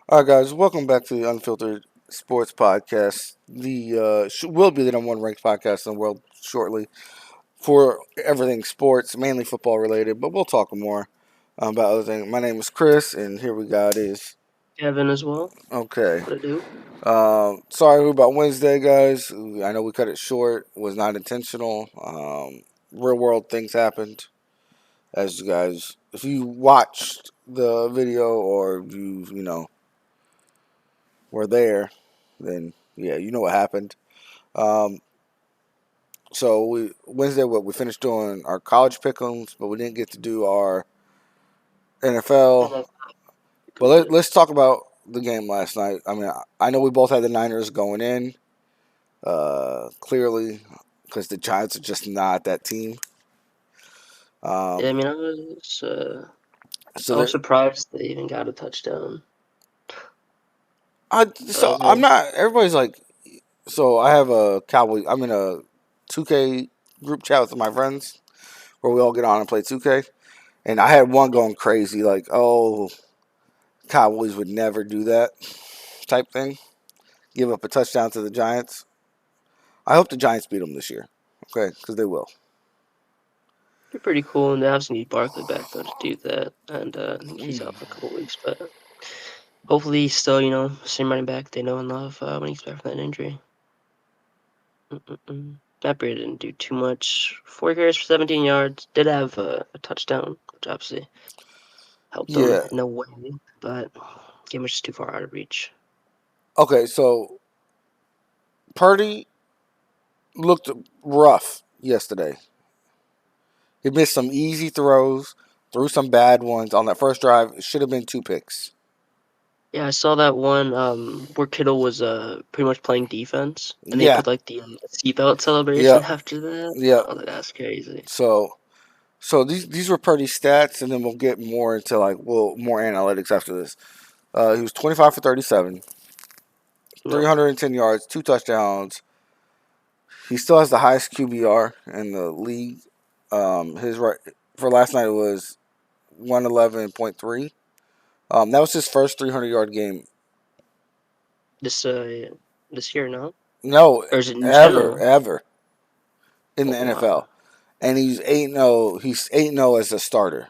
All right, guys, welcome back to the Unfiltered Sports Podcast. Will be the number one ranked podcast in the world shortly for everything sports, mainly football related, but we'll talk more about other things. My name is Chris, and here we got is Kevin as well. okay. What to do? Sorry about Wednesday, guys. I know we cut it short. It was not intentional. Real world things happened. As you guys, if you watched the video or you were there, then yeah, you know what happened. Um, so we finished doing our college pick'ems, but we didn't get to do our And NFL. I But comes in. let's talk about the game last night. I mean, I know we both had the Niners going in, clearly, because the Giants are just not that team. Yeah, I Um, mean, I so was there, surprised they even got a touchdown. I so was I'm like, not. Everybody's like, so I have a Cowboy. I'm in a 2K group chat with my friends where we all get on and play 2K. And I had one going crazy, like, oh, Cowboys would never do that type thing. Give up a touchdown to the Giants. I hope the Giants beat them this year. Okay, because they will. it'd be pretty cool, and they obviously need Barkley back though to do that, and I think he's out for a couple weeks, but hopefully he's still, same running back they know and love when he's back from that injury. Matt Breida didn't do too much. 4 carries for 17 yards. Did have a touchdown, which obviously helped them Yeah. in a way, but game was just too far out of reach. Okay, so Purdy looked rough yesterday. He missed some easy throws, threw some bad ones on that first drive. It should have been two picks. Yeah, I saw that one where Kittle was pretty much playing defense, and they Yeah. put like the seatbelt celebration Yep. after that. Yep. I was like, that's crazy. So these were Purdy stats, and then we'll get more into more analytics after this. He was 25 for 37, No, 310 yards, two touchdowns. He still has the highest QBR in the league. His right for last night was 111.3. That was his first 300-yard game. this this year, no, No, or is it in ever, general? ever in Oh the wow. NFL. And he's 8-0. He's 8-0 as a starter,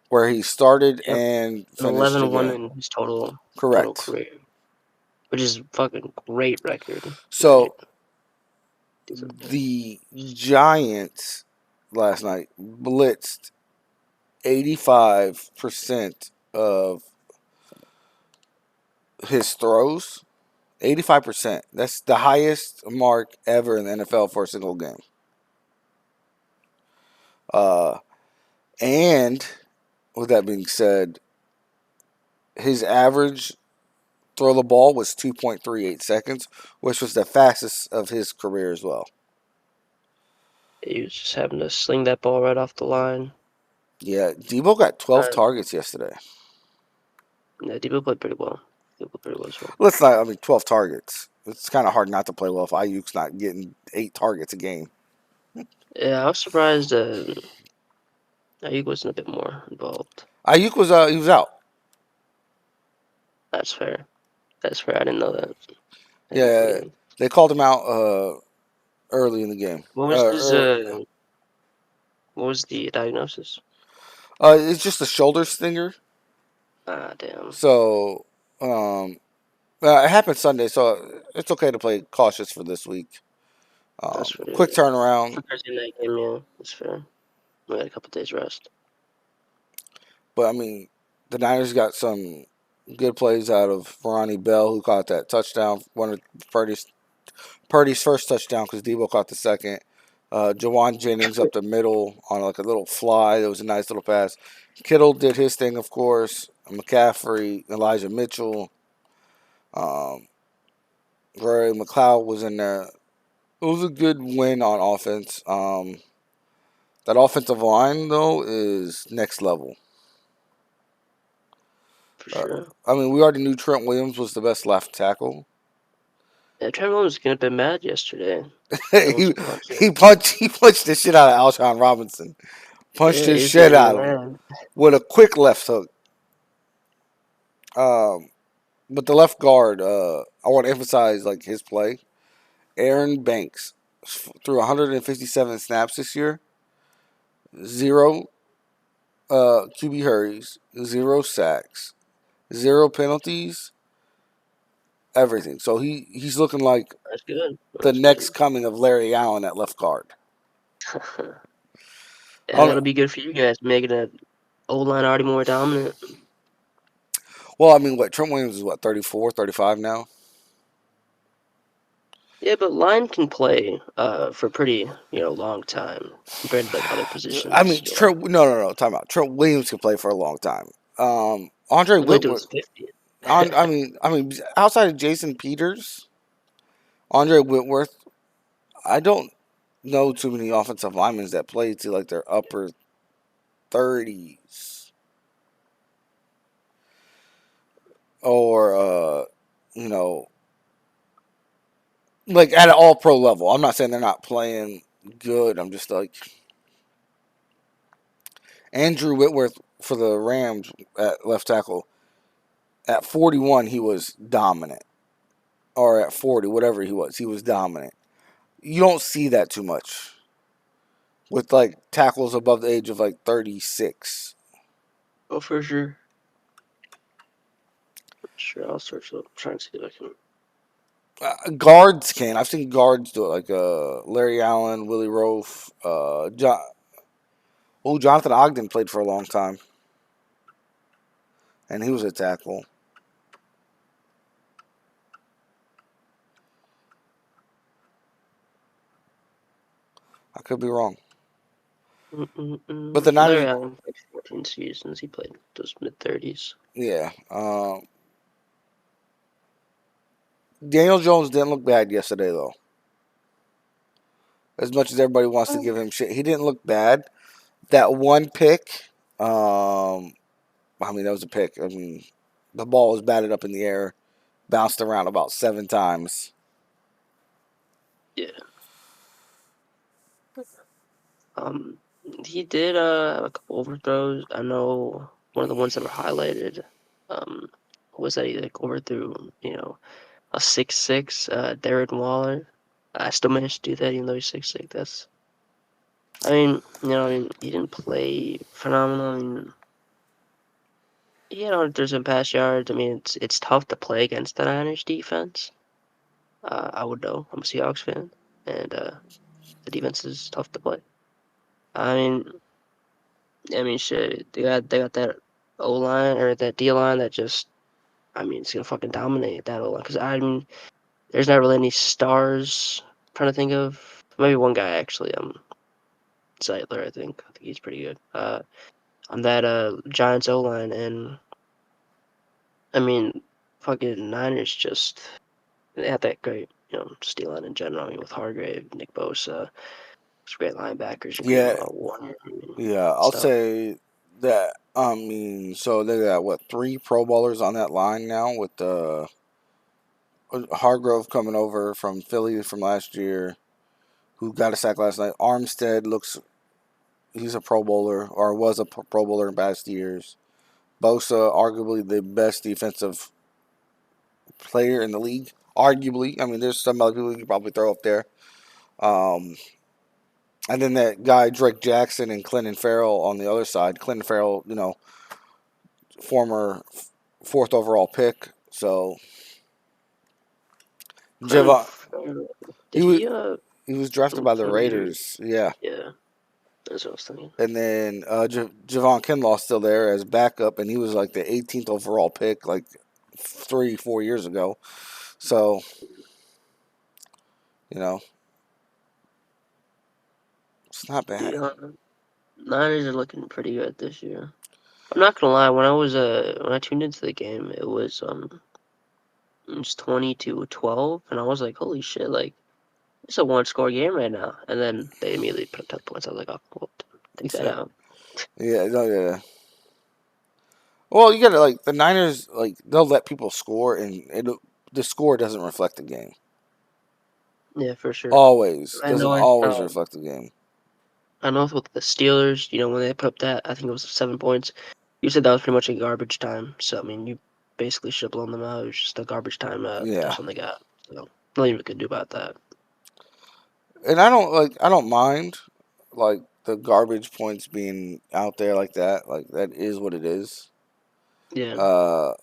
where he started Yep, and an finished the 11-1 game. in his total Correct. career, which is fucking great record. Imagine. So the Giants last night blitzed 85% of his throws. 85%. That's the highest mark ever in the NFL for a single game. Uh, and with that being said, his average throw the ball was 2.38 seconds, which was the fastest of his career as well. He was just having to sling that ball right off the line. Yeah, Debo got 12 Uh, targets yesterday. yeah, Debo played pretty well. Debo played pretty well as well. Let's not, I mean, 12 targets. It's kind of hard not to play well if Ayuk's not getting 8 targets a game. Yeah, I was surprised Ayuk wasn't a bit more involved. Ayuk he was out. That's fair. That's fair. I didn't know that. I Yeah, mean, they called him out early in the game. what was his what was the diagnosis? It's just a shoulder stinger. Ah, damn. So it happened Sunday, so it's okay to play cautious for this week. That's fair. Quick turnaround, For Thursday night game, yeah, that's fair. We had a couple days rest. but I mean, the Niners got some good plays out of Ronnie Bell, who caught that touchdown, one of Purdy's first touchdown because Debo caught the second. Jawan Jennings up the middle on like a little fly. That was a nice little pass. Kittle did his thing, of course. McCaffrey, Elijah Mitchell, um, Ray McLeod was in there. It was a good win on offense. That offensive line though is next level. For Uh, sure. I mean, we already knew Trent Williams was the best left tackle. Yeah, Trevor was getting a bit mad yesterday. I he was watching. he punched the shit out of Alshon Robinson. Punched Yeah, his he was shit getting out of him mad. with a quick left hook. Um, But the left guard, I want to emphasize like his play. Aaron Banks threw 157 snaps this year, zero QB hurries, zero sacks, zero penalties, everything. So he's looking like That's good. the That's next good. coming of Larry Allen at left guard. I Yeah, don't that'll know. be good for you guys, making that O line already more dominant. Well, I mean, what Trent Williams is what 34, 35 now. Yeah, but line can play for pretty long time compared to like other I positions. mean, Trent. No. Time out. Trent Williams can play for a long time. Andre He played to Whitworth. his 50. I mean, outside of Jason Peters, Andre Whitworth. I don't know too many offensive linemen that play to like their upper 30s or you know, like at an all pro level. I'm not saying they're not playing good. I'm just like Andrew Whitworth for the Rams at left tackle. At 41, he was dominant, or at 40, whatever he was dominant. You don't see that too much with like tackles above the age of like 36. Oh, for sure. Sure, I'll search up. Trying to see if I can. Guards can. I've seen guards do it, like Larry Allen, Willie Roaf, Jonathan Ogden played for a long time, and he was a tackle. I could be wrong, but the Larry Niners, Allen played 14 seasons. He played those mid-30s. yeah. Daniel Jones didn't look bad yesterday though. As much as everybody wants to give him shit, he didn't look bad. That one pick, I mean, that was a pick. I mean, the ball was batted up in the air, bounced around about 7 times. Yeah. Um, he did have a couple overthrows. I know one of the ones that were highlighted. Um, was that he like overthrew a 6'6" Darren Waller. I still managed to do that even though he's 6'6". That's he didn't play phenomenal. I mean, there's some pass yards. I mean, it's tough to play against the Niners defense. I would know. I'm a Seahawks fan, and the defense is tough to play. I mean, shit. They got that O line or that D line that just. I mean, it's gonna fucking dominate that O line because I mean, there's not really any stars. I'm trying to think of maybe one guy actually. Zeitler. I think he's pretty good. On that Giants O line, and I mean, fucking Niners just they had that great just D line in general. I mean, with Hargrave, Nick Bosa, some great linebackers, including Yeah, Warner and yeah. I'll stuff. say that. I mean, so they got what 3 Pro Bowlers on that line now with Hargrove coming over from Philly from last year, who got a sack last night. Armstead looks he's a Pro Bowler or was a Pro Bowler in past years. Bosa, arguably the best defensive player in the league. Arguably, I mean, there's some other people you could probably throw up there. Um, and then that guy Drake Jackson and Clinton Farrell on the other side. Clinton Farrell, former fourth overall pick. So Clinton Javon, Farrell, he did was he he was drafted by the from the Raiders. Yeah. yeah, that's what I was thinking. And then Javon Kinlaw's still there as backup, and he was like the 18th overall pick, like 3, 4 years ago. So, you know, it's not bad. Yeah, Niners are looking pretty good this year. I'm not gonna lie, when I tuned into the game, it was 20-12, and I was like, holy shit, like it's a one score game right now. And then they immediately put up 10 points. I was like, oh, well, take that So, out. yeah, no, yeah. Well, you gotta like the Niners, like they'll let people score, and the score doesn't reflect the game. Yeah, for sure. Always I doesn't know. always reflect the game. I know with the Steelers, when they put up that, I think it was 7 points. You said that was pretty much a garbage time. So I mean, basically should have blown them out. It was just a garbage time Yeah, touchdown they got. So nothing we could do about that. and I don't mind like the garbage points being out there like that. Like that is what it is. Yeah, Uh,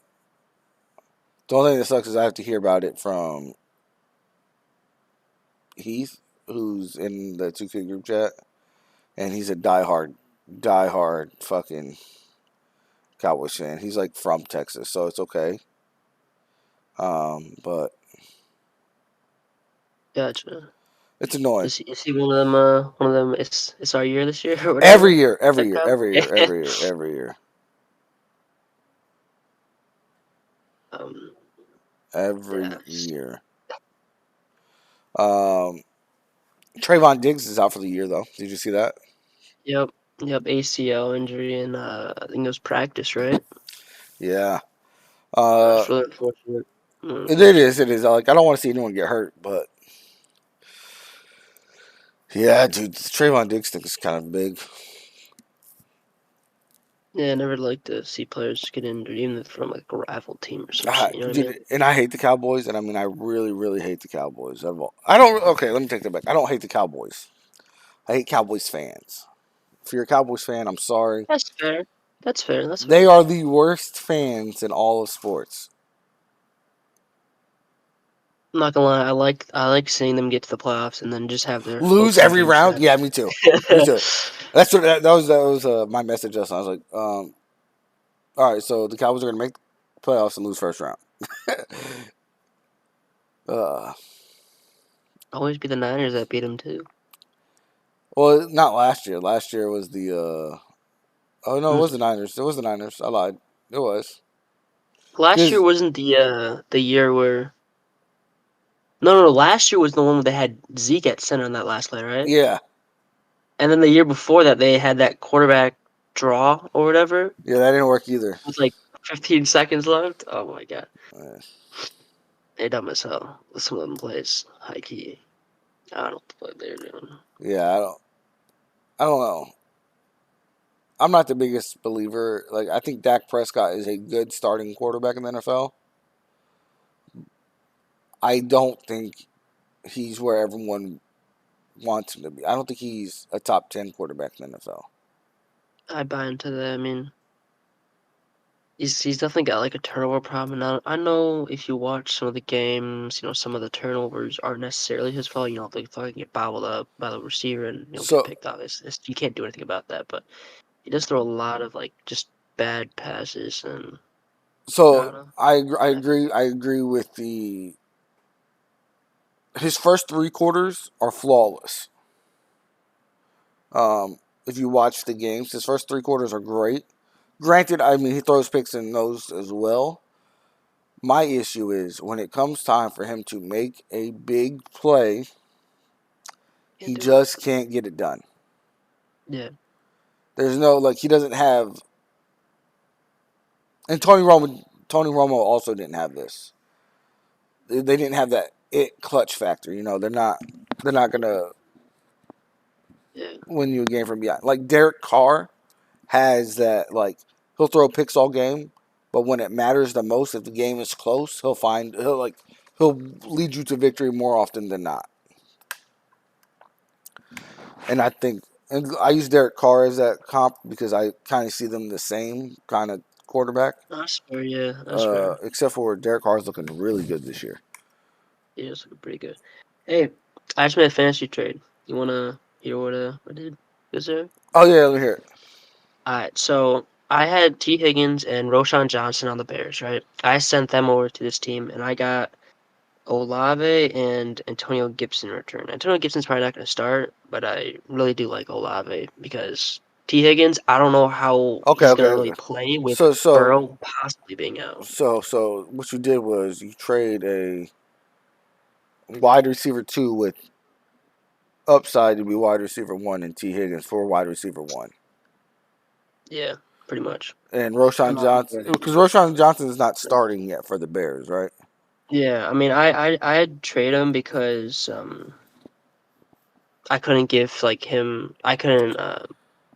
the only thing that sucks is I have to hear about it from Heath, who's in the 2K group chat, and he's a diehard fucking Cowboys fan. He's like from Texas, so it's okay. But gotcha. it's annoying. Is he one of them? One of them. It's our year this year or Every whatever. year, every That year, guy. every year, Yeah. every year, every year, Um. every Yeah. year. Um, Trayvon Diggs is out for the year, though. Did you see that? Yep. Yep. ACL injury and I think it was practice, right? Yeah. That's really unfortunate. Mm. It is. It is. Like I don't want to see anyone get hurt, but yeah, dude, Trayvon Diggs thing is kind of big. Yeah, I never like to see players get injured, even from like a rival team or some shit. You know what I mean? Dude, and I hate the Cowboys, and I mean, I really, really hate the Cowboys. I don't. Okay, let me take that back. I don't hate the Cowboys. I hate Cowboys fans. If you're a Cowboys fan, I'm sorry. That's fair. That's fair. That's They fair. are the worst fans in all of sports. I'm not gonna lie. I like seeing them get to the playoffs and then just have their Lose hopes and every dreams round. Yeah, shattered. me too. Me too. That's what that was my message. Just I was like, all right, so the Cowboys are gonna make playoffs and lose first round. uh, Always be the Niners that beat them too. well, not last year. Last year was the. Oh no, it was Mm. the Niners. It was the Niners. I lied. It was Last year because wasn't the year where no. Last year was the one where they had Zeke at center on that last play, right? yeah, And then the year before that they had that quarterback draw or whatever yeah, that didn't work either. with like 15 seconds left. Oh my god, Uh, they dumb as hell with some of them plays. High key, I don't know what they're doing. yeah, I don't know. I'm not the biggest believer. Like I think Dak Prescott is a good starting quarterback in the NFL. I don't think he's where everyone wants him to be. I don't think he's a top 10 quarterback in the NFL. I buy into that. I mean, he's definitely got like a turnover problem. And I know if you watch some of the games, some of the turnovers aren't necessarily his fault. They fucking get bobbled up by the receiver and get So picked off. You can't do anything about that. But he does throw a lot of like just bad passes, and I so don't know. I Yeah, agree. I agree with the his first three quarters are flawless. Um, if you watch the games, his first three quarters are great. Granted, I mean he throws picks in those as well. My issue is when it comes time for him to make a big play, can't he do it. just can't get it done. Yeah, There's no like he doesn't have, and Tony Romo also didn't have this. They didn't have that it clutch factor. They're not gonna yeah, win you a game from behind. Like Derek Carr has that. Like he'll throw picks all game, but when it matters the most, if the game is close, he'll lead you to victory more often than not. And I think, and I use Derek Carr as that comp because I kind of see them the same kind of quarterback. that's fair. Yeah, that's fair. Except for Derek Carr is looking really good this year. Yeah, it's looking pretty good. Hey, I just made a fantasy trade. You wanna hear what I did? Is there? Oh yeah, let me hear it. Alright, so I had T. Higgins and Roshan Johnson on the Bears, right? I sent them over to this team, and I got Olave and Antonio Gibson in return. Antonio Gibson's probably not going to start, but I really do like Olave because T. Higgins, I don't know how Okay, he's okay, going to really okay. play with So so Burrow possibly being out. so what you did was you trade a wide receiver two with upside to be wide receiver one and T Higgins for wide receiver one. Yeah, pretty much. And I'm Roshan not Johnson, regretting because it. Roshan Johnson is not starting yet for the Bears, right? Yeah, I mean, I had trade him because I couldn't give like him. I couldn't.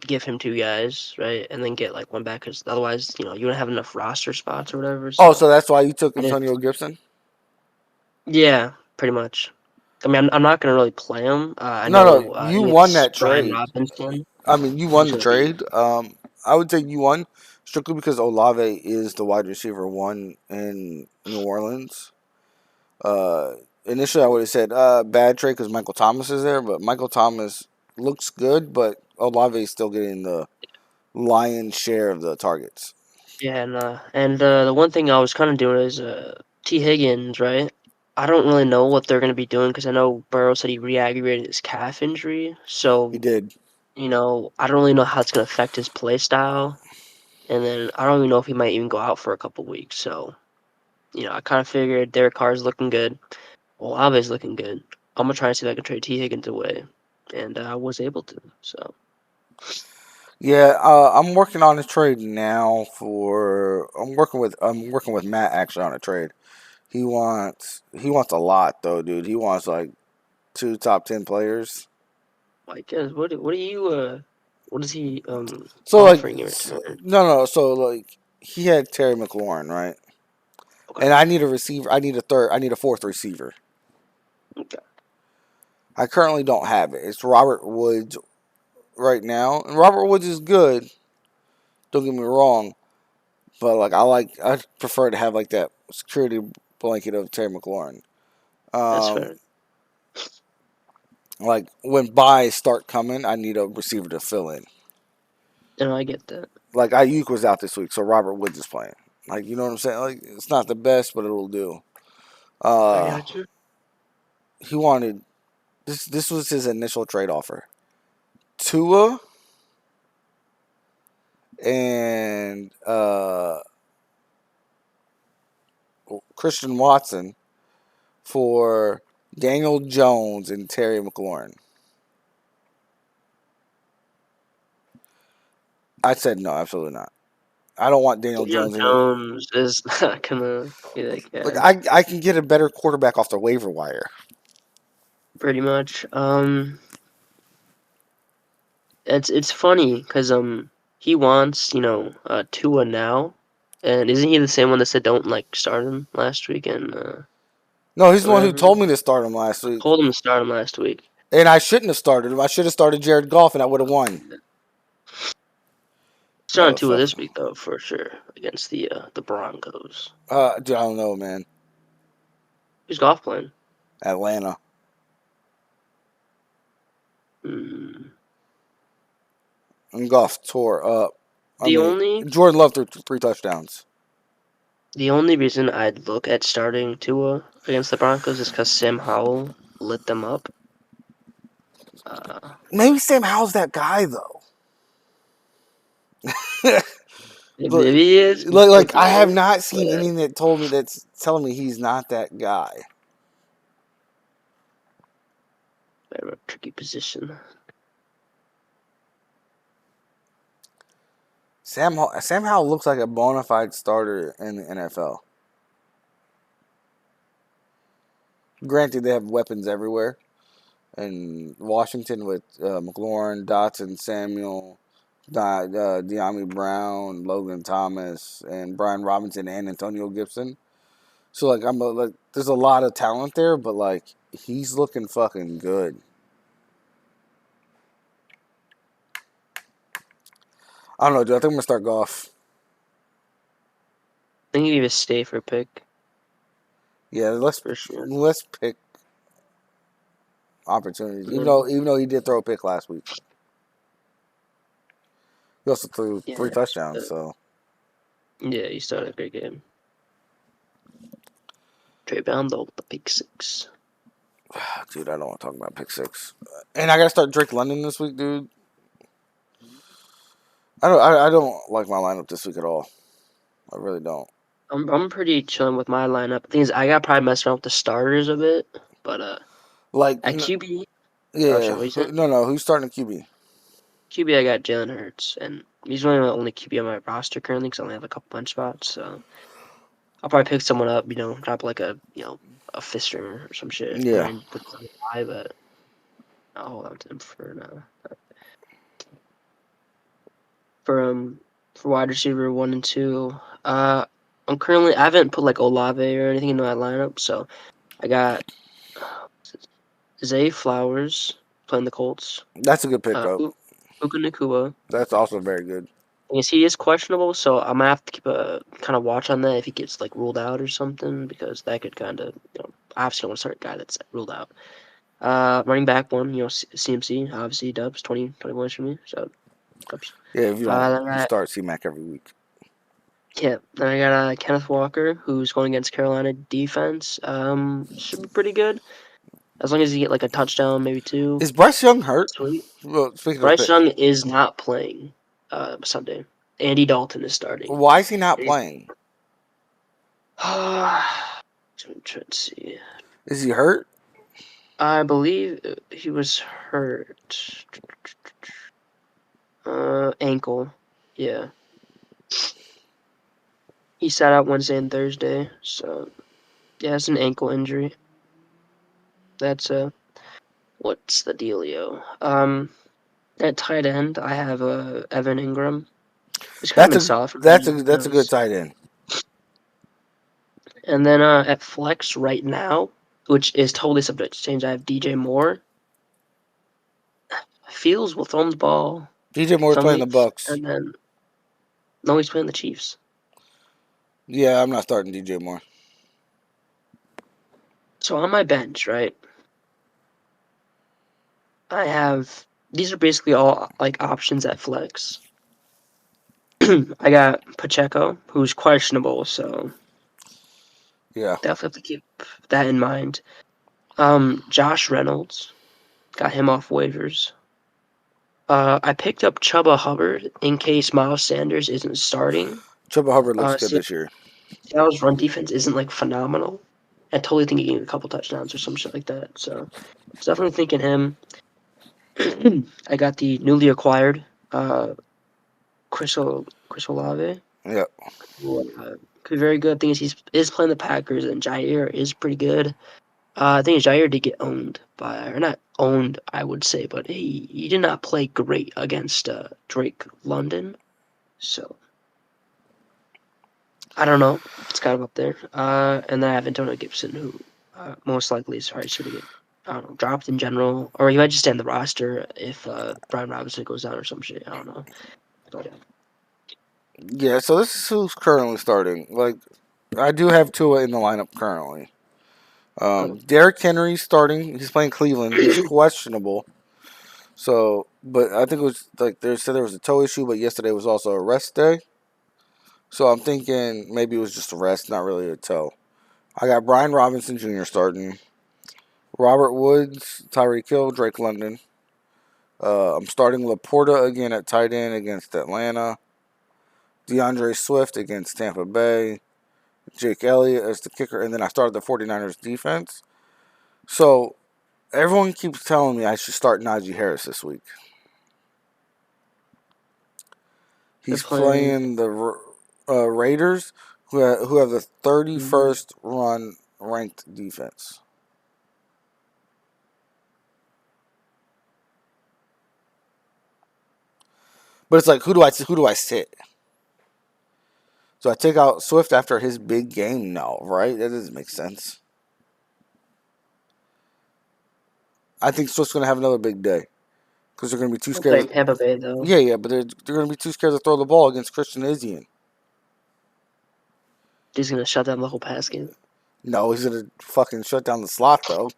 give him 2 guys, right, and then get like one back because otherwise, you don't have enough roster spots or whatever. Oh, So so that's why you took I just Antonio Gibson? yeah, pretty much. I mean, I'm not gonna really play him. I No, no, know you won it's that Brian trade. Robinson. I mean, you won He's the gonna be trade. I would say you won strictly because Olave is the wide receiver one in New Orleans. Uh, Initially, I would have said bad trade because Michael Thomas is there, but Michael Thomas looks good, but Olave is still getting the lion's share of the targets. yeah, and the one thing I was kind of doing is T Higgins, right? I don't really know what they're gonna be doing because I know Burrow said he re-aggravated his calf injury, He so did. I don't really know how it's gonna affect his play style. And then I don't even know if he might even go out for a couple weeks. So, I kind of figured Derek Carr's looking good. Olave's looking good. I'm gonna try and see if I can trade T Higgins away, and I was able to. So Yeah, I'm working on a trade now for. I'm working with Matt actually on a trade. He wants a lot though, dude. He wants like two top 10 players. I guess what is he So like, offering in return? no, no. So like, he had Terry McLaurin, right? Okay, And I need a receiver. I need a third. I need a fourth receiver. okay, I currently don't have it. It's Robert Woods right now, and Robert Woods is good. Don't get me wrong, but I prefer to have like that security blanket of Terry McLaurin. that's Um, fair. like when buys start coming, I need a receiver to fill in. And I get that. Like Ayuk was out this week, so Robert Woods is playing. Like you know what I'm saying? Like it's not the best, but it'll do. I Uh, got you. he wanted this. This was his initial trade offer. Tua and Christian Watson for Daniel Jones and Terry McLaurin. I said no, absolutely not. I don't want Daniel Daniel Jones in it. Jones is not gonna be that Like guy. I can get a better quarterback off the waiver wire. Pretty much. It's funny because he wants Tua now, and isn't he the same one that said don't like start him last week and No, he's the one who whatever? told me to start him last week, Told him to start him last week. and I shouldn't have started him. I should have started Jared Goff, and I would have won. Starting Tua Motherfucker. this week though for sure against the Broncos. Dude, I don't know, man. Who's golf playing? Atlanta. Hmm. And Goff tore up. I The mean, only Jordan Love threw three touchdowns. the only reason I'd look at starting Tua against the Broncos is because Sam Howell lit them up. Uh, Maybe Sam Howell's that guy though. But maybe he is. He could like be I have it, not seen but anything that told me that's telling me he's not that guy. they're a tricky position. Sam Howell looks like a bona fide starter in the NFL. Granted, they have weapons everywhere. And Washington with McLaurin, Dotson, Samuel, De'Ami Brown, Logan Thomas, and Brian Robinson and Antonio Gibson. So there's a lot of talent there, but like he's looking fucking good. I don't know, dude. I think I'm gonna start Goff. I think he'd be a safer pick Yeah, for sure. let's pick opportunities. And then, Even though he did throw a pick last week, he also threw yeah, three touchdowns. So, yeah, he started a great game. Trey Brown though, the pick six. dude, I don't want to talk about pick six. And I gotta start Drake London this week, dude. I don't like my lineup this week at all. I really don't. I'm pretty chilling with my lineup. The thing is, I got probably messed around with the starters a bit, but Like, at QB, oh shit, yeah, what you saying? no, no. Who's starting QB? QB, I got Jalen Hurts, and he's really the only QB on my roster currently because I only have a couple bench spots. So I'll probably pick someone up, drop like a fifth stringer or some shit, Yeah, and put some high, but I'll hold on to him for now. for wide receiver 1 and 2. I haven't put like Olave or anything into my lineup, so I got Zay Flowers playing the Colts. That's a good pickup. Puka Nacua. That's also very good. I guess he is questionable, so I'm gonna have to keep a kind of watch on that if he gets like ruled out or something, because that could kind of, obviously don't want to start a guy that's ruled out. Running back 1, CMC, obviously dubs 20 for me, so dubs. Yeah, if you don't, Then you I start C-Mac every week. Yeah, then I got Kenneth Walker, who's going against Carolina defense. Should be pretty good as long as you get like a touchdown, maybe 2. Is Bryce Young hurt? Sweet. Well, speaking of Bryce pick, Young is not playing Sunday. Andy Dalton is starting. why is he not playing? I'm trying to see. Is he hurt? I believe he was hurt. Ankle. Yeah. He sat out Wednesday and Thursday, so yeah, it's an ankle injury. That's what's the dealio? At tight end, I have Evan Ingram. He's kind of been solid for me. That's a good tight end. And then at flex right now, which is totally subject to change, I have DJ Moore. Fields will throw him the ball DJ Moore's some playing the weeks, Bucks. and then no, he's playing the Chiefs. Yeah, I'm not starting DJ Moore. So on my bench, right, I have these are basically all like options at flex. I got Pacheco, who's questionable, so Yeah, definitely have to keep that in mind. Josh Reynolds, got him off waivers. I picked up Chuba Hubbard in case Miles Sanders isn't starting. Chuba Hubbard looks good this year. Seattle's run defense isn't like phenomenal. I totally think he can get a couple touchdowns or some shit like that. So definitely thinking him. I got the newly acquired Chris Olave. Yeah, Who, could be very good. Thing is, is playing the Packers, and Jair is pretty good. I think Jair did get owned by, or not owned, I would say, but he did not play great against Drake London. So I don't know. It's kind of up there. And then I have Antonio Gibson, who most likely is probably going to get, I don't know, dropped in general, or he might just stay on the roster if Brian Robinson goes down or some shit. I don't know. But, yeah. So this is who's currently starting. Like, I do have Tua in the lineup currently. Derrick Henry's starting. He's playing Cleveland. He's questionable. So, but I think it was like they said there was a toe issue, but yesterday was also a rest day. So I'm thinking maybe it was just a rest, not really a toe. I got Brian Robinson Jr. starting. Robert Woods, Tyreek Hill, Drake London. I'm starting Laporta again at tight end against Atlanta. DeAndre Swift against Tampa Bay. Jake Elliott as the kicker. And then I started the 49ers defense. So everyone keeps telling me I should start Najee Harris this week. He's playing the Raiders, who have the 31st run ranked defense. But it's like, who do I sit? So I take out Swift after his big game? No, right? That doesn't make sense. I think Swift's going to have another big day because they're going to be too we're scared. playing Tampa Bay, though. Yeah, but they're going to be too scared to throw the ball against Christian Izien. He's going to shut down the whole pass game. No, he's going to fucking shut down the slot, though.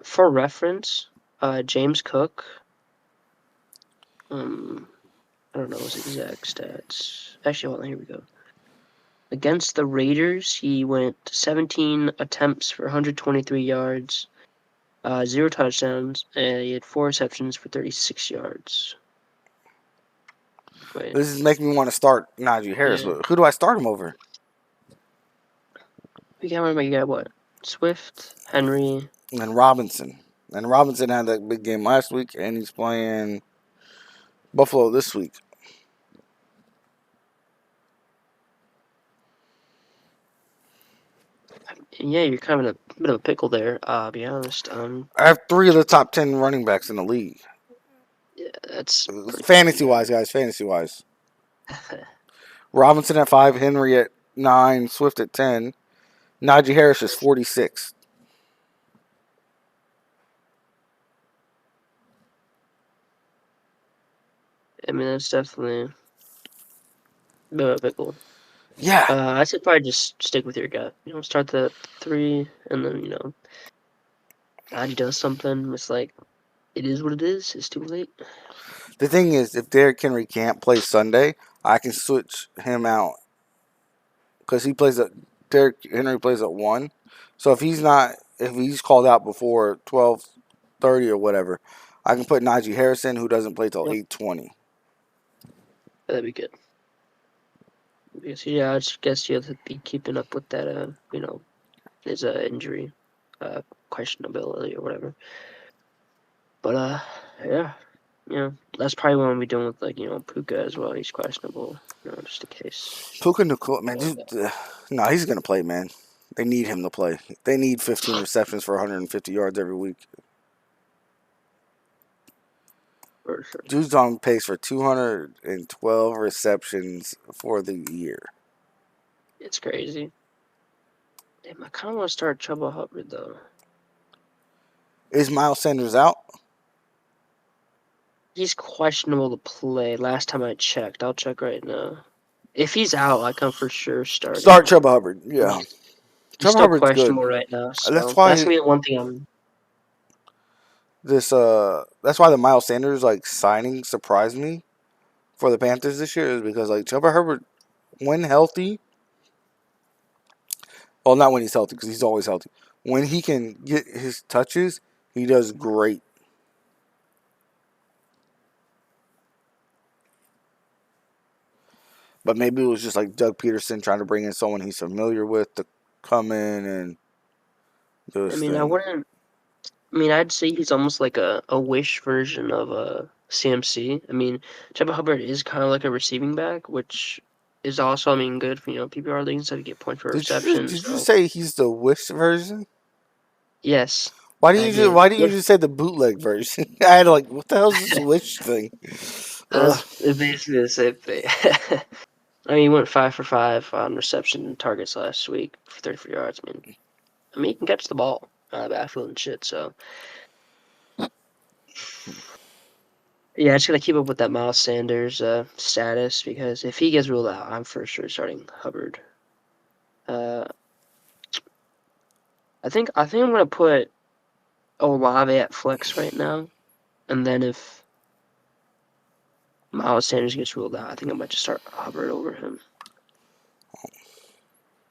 For reference, James Cook, I don't know his exact stats. Actually, hold on, here we go. Against the Raiders, he went 17 attempts for 123 yards, 0 touchdowns, and he had 4 receptions for 36 yards. Wait. This is making me want to start Najee Harris. Yeah. But who do I start him over? You can't remember, you got what? Swift, Henry. And Robinson. And Robinson had that big game last week, and he's playing Buffalo this week. Yeah, you're kind of in a bit of a pickle there. I'll be honest. I have 3 of the top 10 running backs in the league. Yeah, that's pretty Fantasy funny. wise, guys. Fantasy wise. Robinson at 5, Henry at 9, Swift at 10. Najee Harris is 46. I mean, that's definitely a bit of a pickle. Yeah. I should probably just stick with your gut. Start the 3, and then Najee does something. It's like it is what it is. It's too late. The thing is, if Derrick Henry can't play Sunday, I can switch him out because he plays at Derrick Henry plays at 1. So if he's called out before 12:30 or whatever, I can put Najee Harrison, who doesn't play till Yep, 8:20. that'd be good. Because yeah, I just guess you have to be keeping up with that. His injury, questionability or whatever. But yeah, that's probably what we'll be doing with Puka as well. He's questionable, just in case. Puka Nacua, man, But, no, he's gonna play, man. They need him to play. They need 15 receptions for 150 yards every week. for sure. Dude's on pace for 212 receptions for the year. It's crazy. Damn, I kind of want to start Chuba Hubbard though. Is Miles Sanders out? He's questionable to play. Last time I checked, I'll check right now. If he's out, like I'm for sure Start starting. Chuba Hubbard. Yeah, He's, he's Chuba still Hubbard's good. questionable right now, That's so that's why gonna be the one thing I'm. that's why the Miles Sanders signing surprised me for the Panthers this year is because Chuba Hubbard when healthy, well not when he's healthy because he's always healthy. When he can get his touches, he does great. But maybe it was just Doug Peterson trying to bring in someone he's familiar with to come in and do I his mean, I thing. wouldn't. I mean, I'd say he's almost like a wish version of a CMC. I mean, Chuba Hubbard is kind of like a receiving back, which is also, I mean, good for PPR leagues so to get points for reception. Did you So say he's the wish version? yes, Why I didn't you did. Why didn't you just say the bootleg version? I had what the hell is this wish thing? That's basically the same thing. I mean, he went 5 for 5 on reception and targets last week for 34 yards. I mean, he can catch the ball out of the backfield and shit. So yeah, I just gotta keep up with that Miles Sanders status because if he gets ruled out, I'm for sure starting Hubbard. Uh, I think I'm gonna put Olave at flex right now, and then if Miles Sanders gets ruled out, I think I might just start Hubbard over him.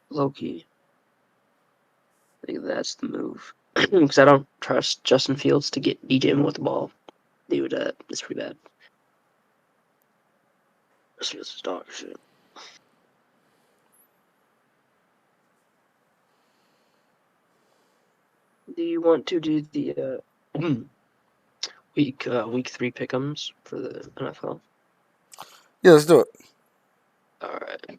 Loki, I think that's the move because I don't trust Justin Fields to get DJ Moore with the ball. Dude, it's pretty bad. This is dog shit. Do you want to do the week 3 pick'ems for the NFL? Yeah, let's do it. All right.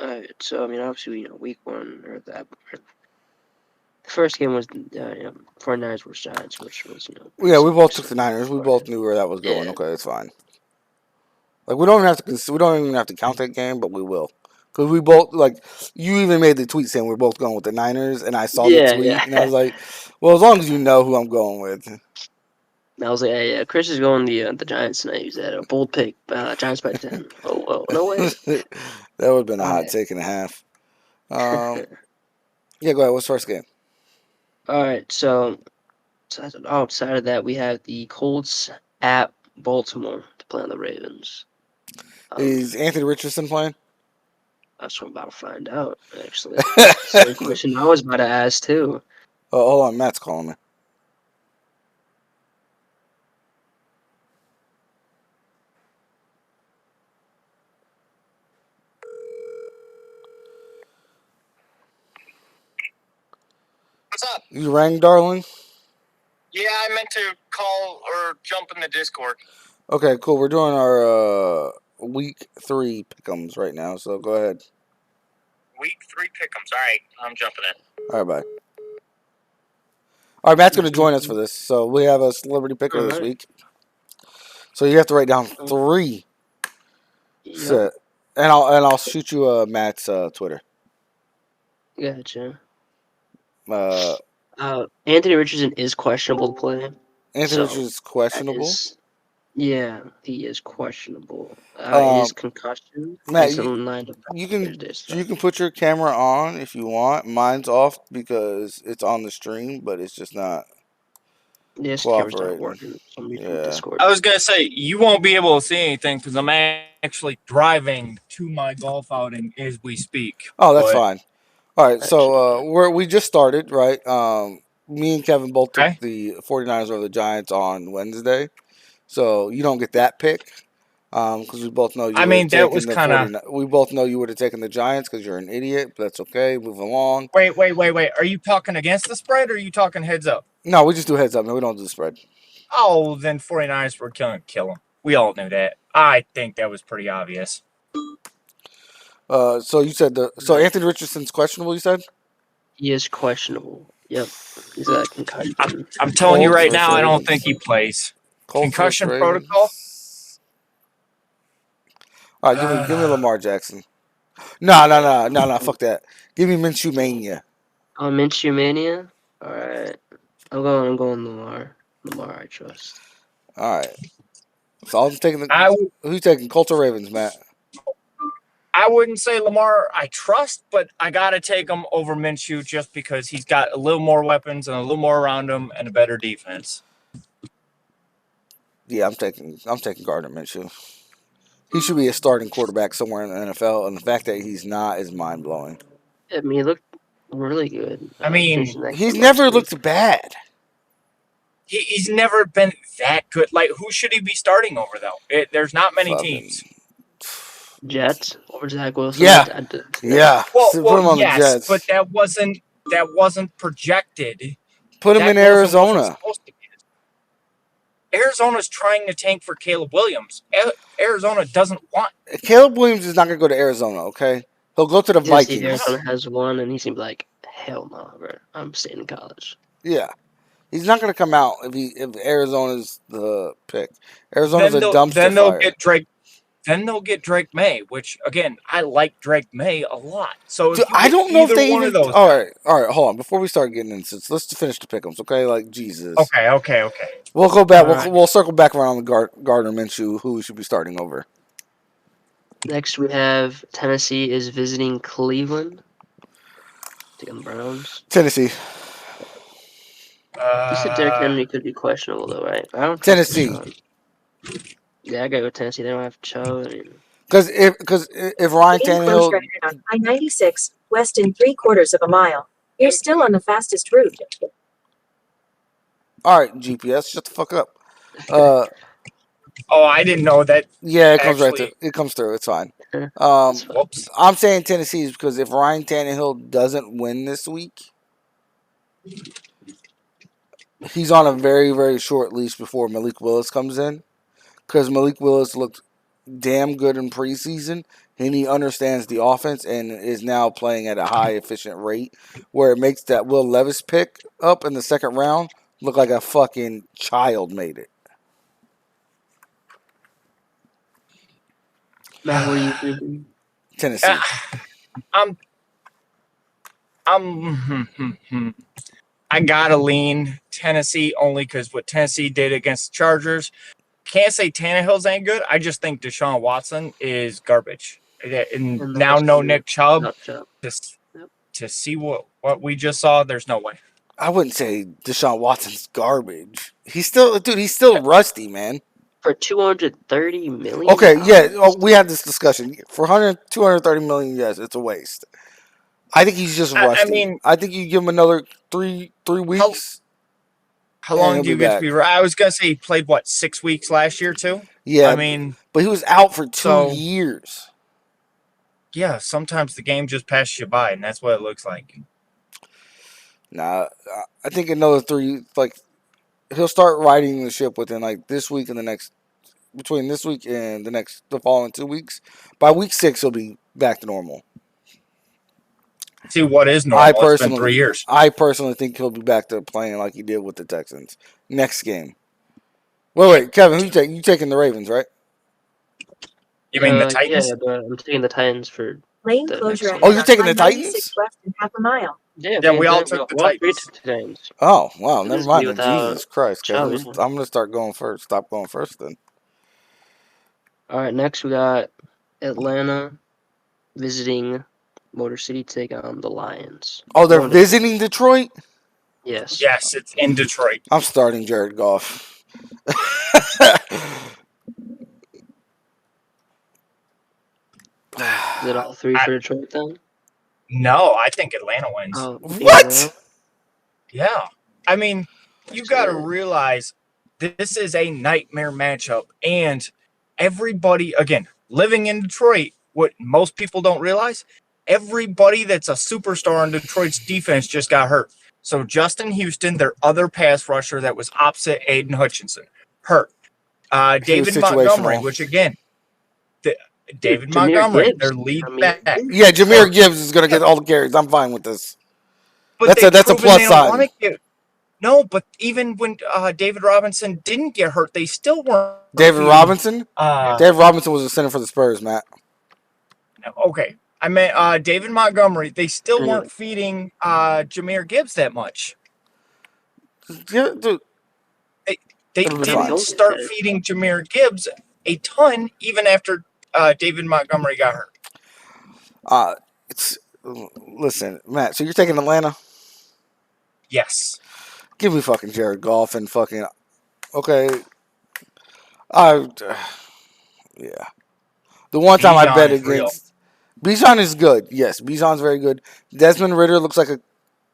All right. So I mean, obviously, week 1 or that. The first game was 49ers versus Giants, which was pretty Yeah, we both took the self-explanatory. Niners. We both knew where that was going. Yeah. Okay, it's fine. We don't even have to. We don't even have to count that game, but we will. Because we both you even made the tweet saying we're both going with the Niners, and I saw the Yeah, tweet yeah. and I was like, "Well, as long as you know who I'm going with." I was like, yeah, Chris is going the Giants tonight. He said a bold pick, Giants by 10. Oh, no way. That would have been a All hot right. take and a half. Yeah, go ahead. What's first game? All right. So outside of that, we have the Colts at Baltimore to play on the Ravens. Is Anthony Richardson playing? That's what I'm about to find out, actually. Same question I was about to ask, too. Oh, hold on, Matt's calling me. What's up? You rang, darling? Yeah, I meant to call or jump in the Discord. Okay, cool. We're doing our week 3 Pickems right now, so go ahead. Week 3 Pickems. All right, I'm jumping in. All right, bye. All right, Matt's going to join us for this. So we have a celebrity picker this week. So you have to write down 3. Yep. And I'll shoot you Matt's Twitter. Gotcha. Uh, Anthony Richardson is questionable to play. Anthony Richardson is questionable. Yeah, he is questionable. His concussion Matt, is in line to you Thursday. can put your camera on if you want. Mine's off because it's on the stream, but it's just not This camera's not cooperating. working. Yeah. Discord. I was gonna say you won't be able to see anything because I'm actually driving to my golf outing as we speak. Oh, that's fine. All right, so we just started, right? Me and Kevin both took the 49ers over the Giants on Wednesday, so you don't get that pick because we both know you. We both know you would have taken the Giants because you're an idiot. But that's okay. Move along. Wait. Are you talking against the spread or are you talking heads up? No, we just do heads up. No, we don't do the spread. Oh, then 49ers were going to kill them. We all knew that. I think that was pretty obvious. So you said Anthony Richardson's questionable. You said he is questionable. Yep, he's got concussion. I'm telling you right now, I don't think he plays. Concussion protocol. All right, give me Lamar Jackson. No, fuck that. Give me Minshew Mania. Oh, Minshew Mania. All right, I'm going Lamar. Lamar, I trust. All right. So I'm taking who you taking? Colts or Ravens, Matt? I wouldn't say Lamar I trust, but I gotta take him over Minshew just because he's got a little more weapons and a little more around him and a better defense. Yeah, I'm taking Gardner Minshew. He should be a starting quarterback somewhere in the NFL, and the fact that he's not is mind blowing. I mean, he looked really good. I mean, he's never looked bad. He's never been that good. Like, who should he be starting over though? There's not many teams. Jets over Zach Wilson. Yeah. Well, put him on the Jets. But that wasn't projected. Put him in Arizona. Arizona's trying to tank for Caleb Williams. Arizona doesn't want. Caleb Williams is not going to go to Arizona. Okay, he'll go to the Vikings. Arizona has one, and he seemed like hell no, bro. I'm staying in college. Yeah. He's not going to come out if Arizona's the pick. Arizona's a dumpster fire. Then they'll get Drake May, which again I like Drake May a lot. So I don't know if they even. All right, hold on. Before we start getting into this, let's finish the pick'ems, okay? Like Jesus. Okay. We'll go back. We'll circle back around the Gardner Minshew, who we should be starting over. Next, we have Tennessee is visiting Cleveland. Taking the Browns. Tennessee. You said Derrick Henry could be questionable, though, right? I don't. Tennessee. Yeah, I gotta go Tennessee. They don't have Cho. Because if Ryan Tannehill. On I-96 west in 3/4 of a mile. You're still on the fastest route. All right, GPS, shut the fuck up. I didn't know that. Yeah, it comes right through. It comes through. It's fine. Whoops. I'm saying Tennessee because if Ryan Tannehill doesn't win this week, he's on a very, very short leash before Malik Willis comes in. Because Malik Willis looked damn good in preseason, and he understands the offense and is now playing at a high efficient rate, where it makes that Will Levis pick up in the second round look like a fucking child made it. Matt, what are you thinking? Tennessee. I gotta lean Tennessee only because what Tennessee did against the Chargers. Can't say Tannehill's ain't good. I just think Deshaun Watson is garbage. And now no Nick Chubb. To see what we just saw, there's no way. I wouldn't say Deshaun Watson's garbage. He's still rusty, man. For $230 million. Okay, yeah, we had this discussion. For $230 million, yes, it's a waste. I think he's just rusty. I think you give him another three weeks. How long do you get to be? I was gonna say he played 6 weeks last year too. Yeah, but he was out for 2 years. Yeah, sometimes the game just passes you by, and that's what it looks like. Nah, I think another 3. Like he'll start riding the ship within this week and the next between this week and the following 2 weeks. By week 6, he'll be back to normal. See, what is normal? It's been 3 years. I personally think he'll be back to playing like he did with the Texans next game. Wait, Kevin, who you taking the Ravens, right? You mean the Titans? Yeah, but I'm taking the Titans for Lane the closure next ahead game. Oh, you're taking the on Titans? 96 West in half a mile. Yeah, we all took the Titans. Took the Titans. Oh, wow, So never this will be mind then. without Jesus Christ, Chubb, Kevin. yeah. I'm going to start going first. Stop going first then. All right, next we got Atlanta visiting Motor City to take on the Lions. Oh, they're Going to- visiting Detroit? Yes. Yes, it's in Detroit. I'm starting Jared Goff. Is it all three for Detroit then? No, I think Atlanta wins. Oh, What? Yeah. I mean, you got to realize this is a nightmare matchup. And everybody, again, living in Detroit, what most people don't realize, everybody that's a superstar in Detroit's defense just got hurt. So Justin Houston, their other pass rusher that was opposite Aiden Hutchinson, hurt. David Montgomery, situational. which again, David Jahmyr Montgomery, Gibbs. their lead I mean, back. Yeah, Jahmyr Gibbs is going to get all the carries. I'm fine with this. But That's a plus side. No, but even when David Robinson didn't get hurt, they still weren't. David Robinson? Uh, David Robinson was a center for the Spurs, Matt. Okay. I meant David Montgomery. They still weren't feeding Jahmyr Gibbs that much. Yeah, dude. They It'll be didn't fine. start feeding Jahmyr Gibbs a ton even after David Montgomery got hurt. Listen, Matt, so you're taking Atlanta? Yes. Give me fucking Jared Goff and fucking... Okay. Yeah. The one time I Bijan bet is real. against... Bijan is good. Yes, Bijan's very good. Desmond Ridder looks like a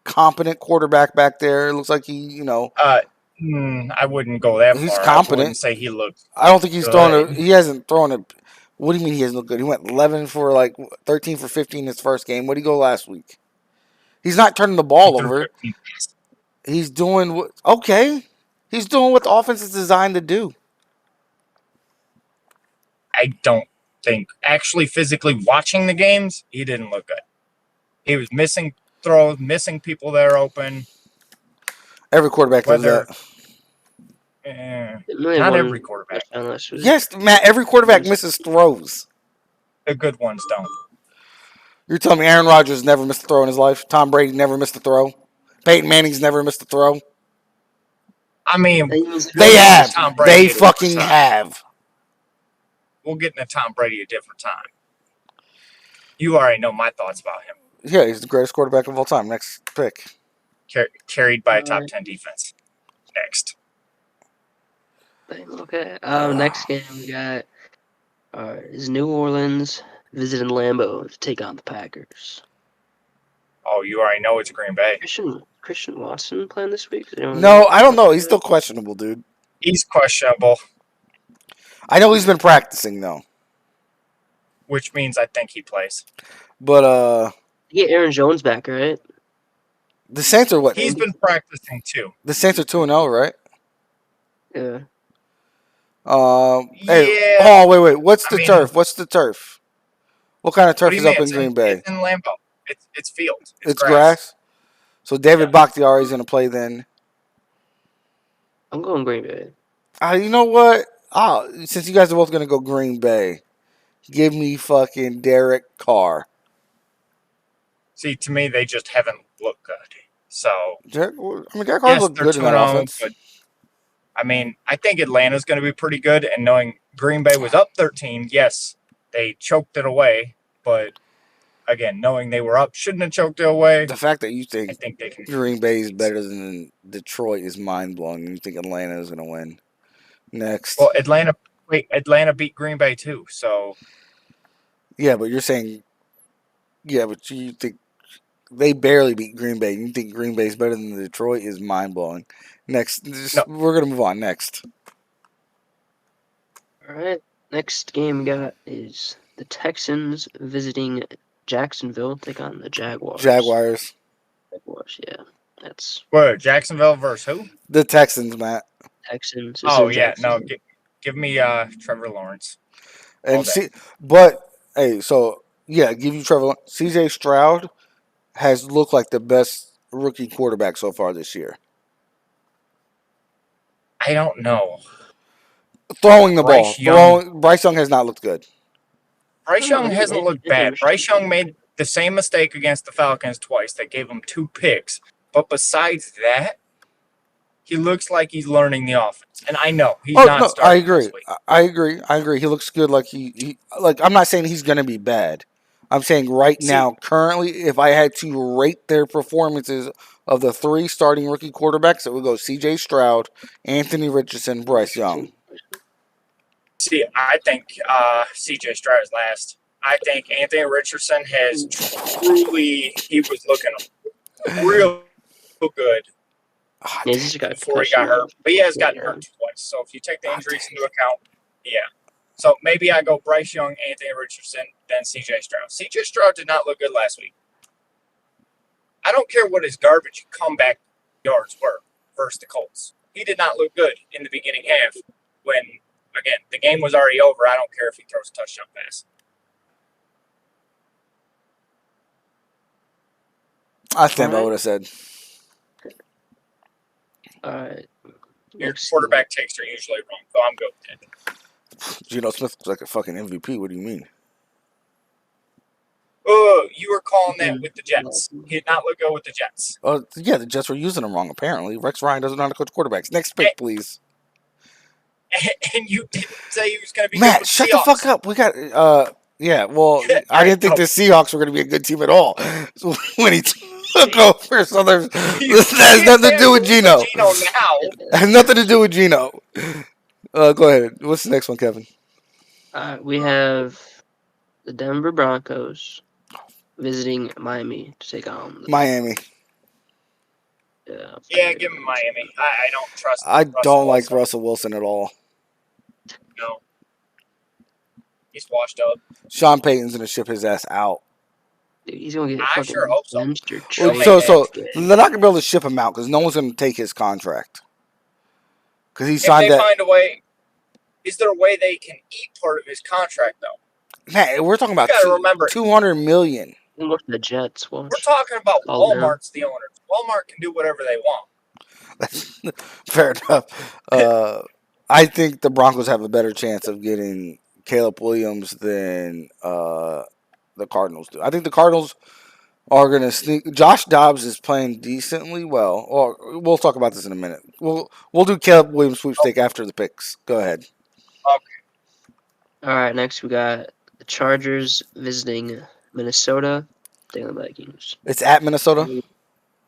competent quarterback back there. It looks like he, I wouldn't go that He's far. competent. I wouldn't say he looks. I don't think he's he hasn't thrown a... What do you mean he hasn't looked good? He went 11 for 13 for 15 his first game. What did he go last week? He's not turning the ball over. He's doing what... Okay. He's doing what the offense is designed to do. I don't think. Actually, physically watching the games, he didn't look good. He was missing throws, missing people there open. Every quarterback does that. Not every quarterback. Yes, Matt, every quarterback misses throws. The good ones don't. You're telling me Aaron Rodgers never missed a throw in his life? Tom Brady never missed a throw? Peyton Manning's never missed a throw? I mean, they have. They fucking have. We'll get into Tom Brady a different time. You already know my thoughts about him. Yeah, he's the greatest quarterback of all time. Next pick. Carried by a top 10 defense. Next. Okay. Next game we got is New Orleans visiting Lambeau to take on the Packers. Oh, you already know it's Green Bay. Christian Watson playing this week? No, I don't know. He's still questionable, dude. He's questionable. I know he's been practicing, though. Which means I think he plays. But, you get Aaron Jones back, right? The Saints are what? He's been practicing, too. The Saints are 2-0, right? Yeah. Hey, oh, wait. What's the turf? What's the turf? What kind of turf is up in Green Bay? It's in Lambeau. It's field. It's grass. So David Bakhtiari is going to play then. I'm going Green Bay. You know what? Since you guys are both going to go Green Bay, give me fucking Derek Carr. See, to me, they just haven't looked good. So, Derek Carr looked good in that offense. But, I think Atlanta's going to be pretty good. And knowing Green Bay was up 13, yes, they choked it away. But, again, knowing they were up, shouldn't have choked it away. The fact that you think they can Green Bay is better than Detroit is mind-blowing. You think Atlanta is going to win. Next. Well, Atlanta beat Green Bay, too. So, yeah, but you're saying, but you think they barely beat Green Bay. You think Green Bay is better than Detroit is mind-blowing. Next. We're going to move on. Next. All right. Next game we got is the Texans visiting Jacksonville. Take on the Jaguars. Jaguars, yeah. That's... Where, Jacksonville versus who? The Texans, Matt. Texans. Oh, yeah. No, Give me Trevor Lawrence. And All day. see, but hey, so yeah, give you Trevor. CJ Stroud has looked like the best rookie quarterback so far this year. I don't know. Throwing the Bryce ball, Young. Bryce Young has not looked good. Bryce No, Young he hasn't did looked the bad. rookie Bryce Young thing. made the same mistake against the Falcons twice. That gave him 2 picks. But besides that, he looks like he's learning the offense. And I know he's Oh not no, I starting agree. this week. I agree. I agree. He looks good. Like he like. I'm not saying he's gonna be bad. I'm saying right See, now, currently, if I had to rate their performances of the 3 starting rookie quarterbacks, it would go C.J. Stroud, Anthony Richardson, Bryce Young. I think CJ Stroud is last. I think Anthony Richardson has he was looking real good Ah, Yeah, he's just got a before he got concussion hurt. now. But he has gotten Yeah. hurt twice. So if you take the ah, injuries dang. into account, yeah. So maybe I go Bryce Young, Anthony Richardson, then CJ Stroud. CJ Stroud did not look good last week. I don't care what his garbage comeback yards were versus the Colts. He did not look good in the beginning half when, again, the game was already over. I don't care if he throws a touchdown pass. I stand by what I said. All right. Your Next quarterback takes are usually wrong, so I'm good with it. Geno Smith looks like a fucking MVP. What do you mean? Oh, you were calling that game. with the Jets. He did not look good with the Jets. Yeah, the Jets were using him wrong, apparently. Rex Ryan doesn't know how to coach quarterbacks. Next pick, please. And you didn't say he was going to be good Matt, with shut the the fuck Seahawks. up. We got, yeah, well, I I didn't think know. the Seahawks were going to be a good team at all. So when he took over, so You that has can't nothing say to I do with believe in Geno. Geno now. It has nothing to do with Geno. Go ahead. What's the next one, Kevin? We have the Denver Broncos visiting Miami to take on the Miami. Yeah, give him Miami. I don't trust I Russell don't like Wilson. Russell Wilson at all. No. He's washed up. Sean Payton's going to ship his ass out. Dude, he's gonna get I fucking sure hope so. benched or They'll traded. make So it. they're not going to be able to ship him out because no one's going to take his contract. Because he If signed they that. find a way, is there a way they can eat part of his contract, though? Man, we're talking about You got to remember, $200 million. You can go to the Jets. Watch. we're talking about All down. Walmart's the owners. Walmart can do whatever they want. Fair enough. I think the Broncos have a better chance of getting Caleb Williams than the Cardinals do. I think the Cardinals are going to sneak. Josh Dobbs is playing decently well. Or we'll talk about this in a minute. We'll do Caleb Williams sweepstake after the picks. Go ahead. Okay. All right, next we got the Chargers visiting Minnesota. Taking the Vikings. It's at Minnesota.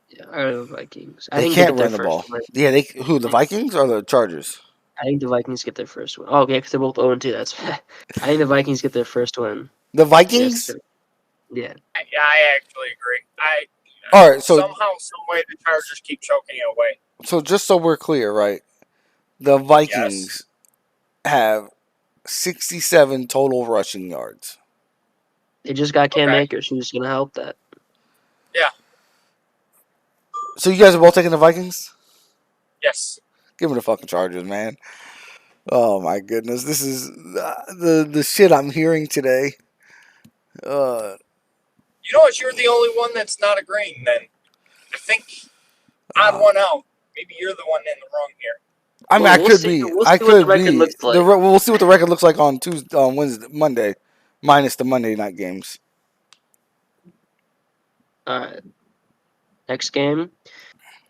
Yeah, I go Vikings. I They think can't get their run the first ball. win. Yeah, the Vikings or the Chargers? I think the Vikings get their first win. Oh, yeah, because they're both 0-2. That's I think the Vikings get their first win. The Vikings? Yeah. I actually agree. All right, so somehow, some way, the Chargers keep choking it away. So just so we're clear, right? The Vikings have 67 total rushing yards. They just got Cam Okay. Akers, who's going to help that. Yeah. So you guys are both taking the Vikings? Yes. Give me the fucking Chargers, man. Oh my goodness, this is the shit I'm hearing today. You know what? You're the only one that's not agreeing. Then I think odd one out. Maybe you're the one in the wrong here. I mean, Well, I we'll could see- be. we'll see I what could the record be. looks like. We'll see what the record looks like on Tuesday, on Wednesday, Monday, minus the Monday night games. All right. Next game,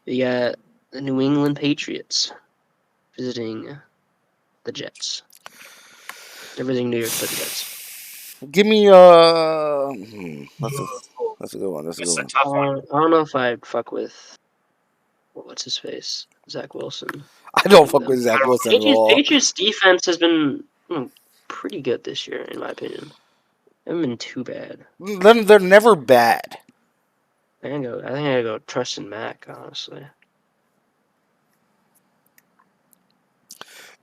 we got the New England Patriots visiting the Jets. They're visiting New York for the Jets. Give me that's a good one. That's a It's good a one. tough one. I don't know if I'd fuck with what's his face, Zach Wilson. I don't fuck with Zach Wilson at all. Patriots defense has been pretty good this year, in my opinion. They haven't been too bad. They're never bad. I think I go trust in Mac, honestly.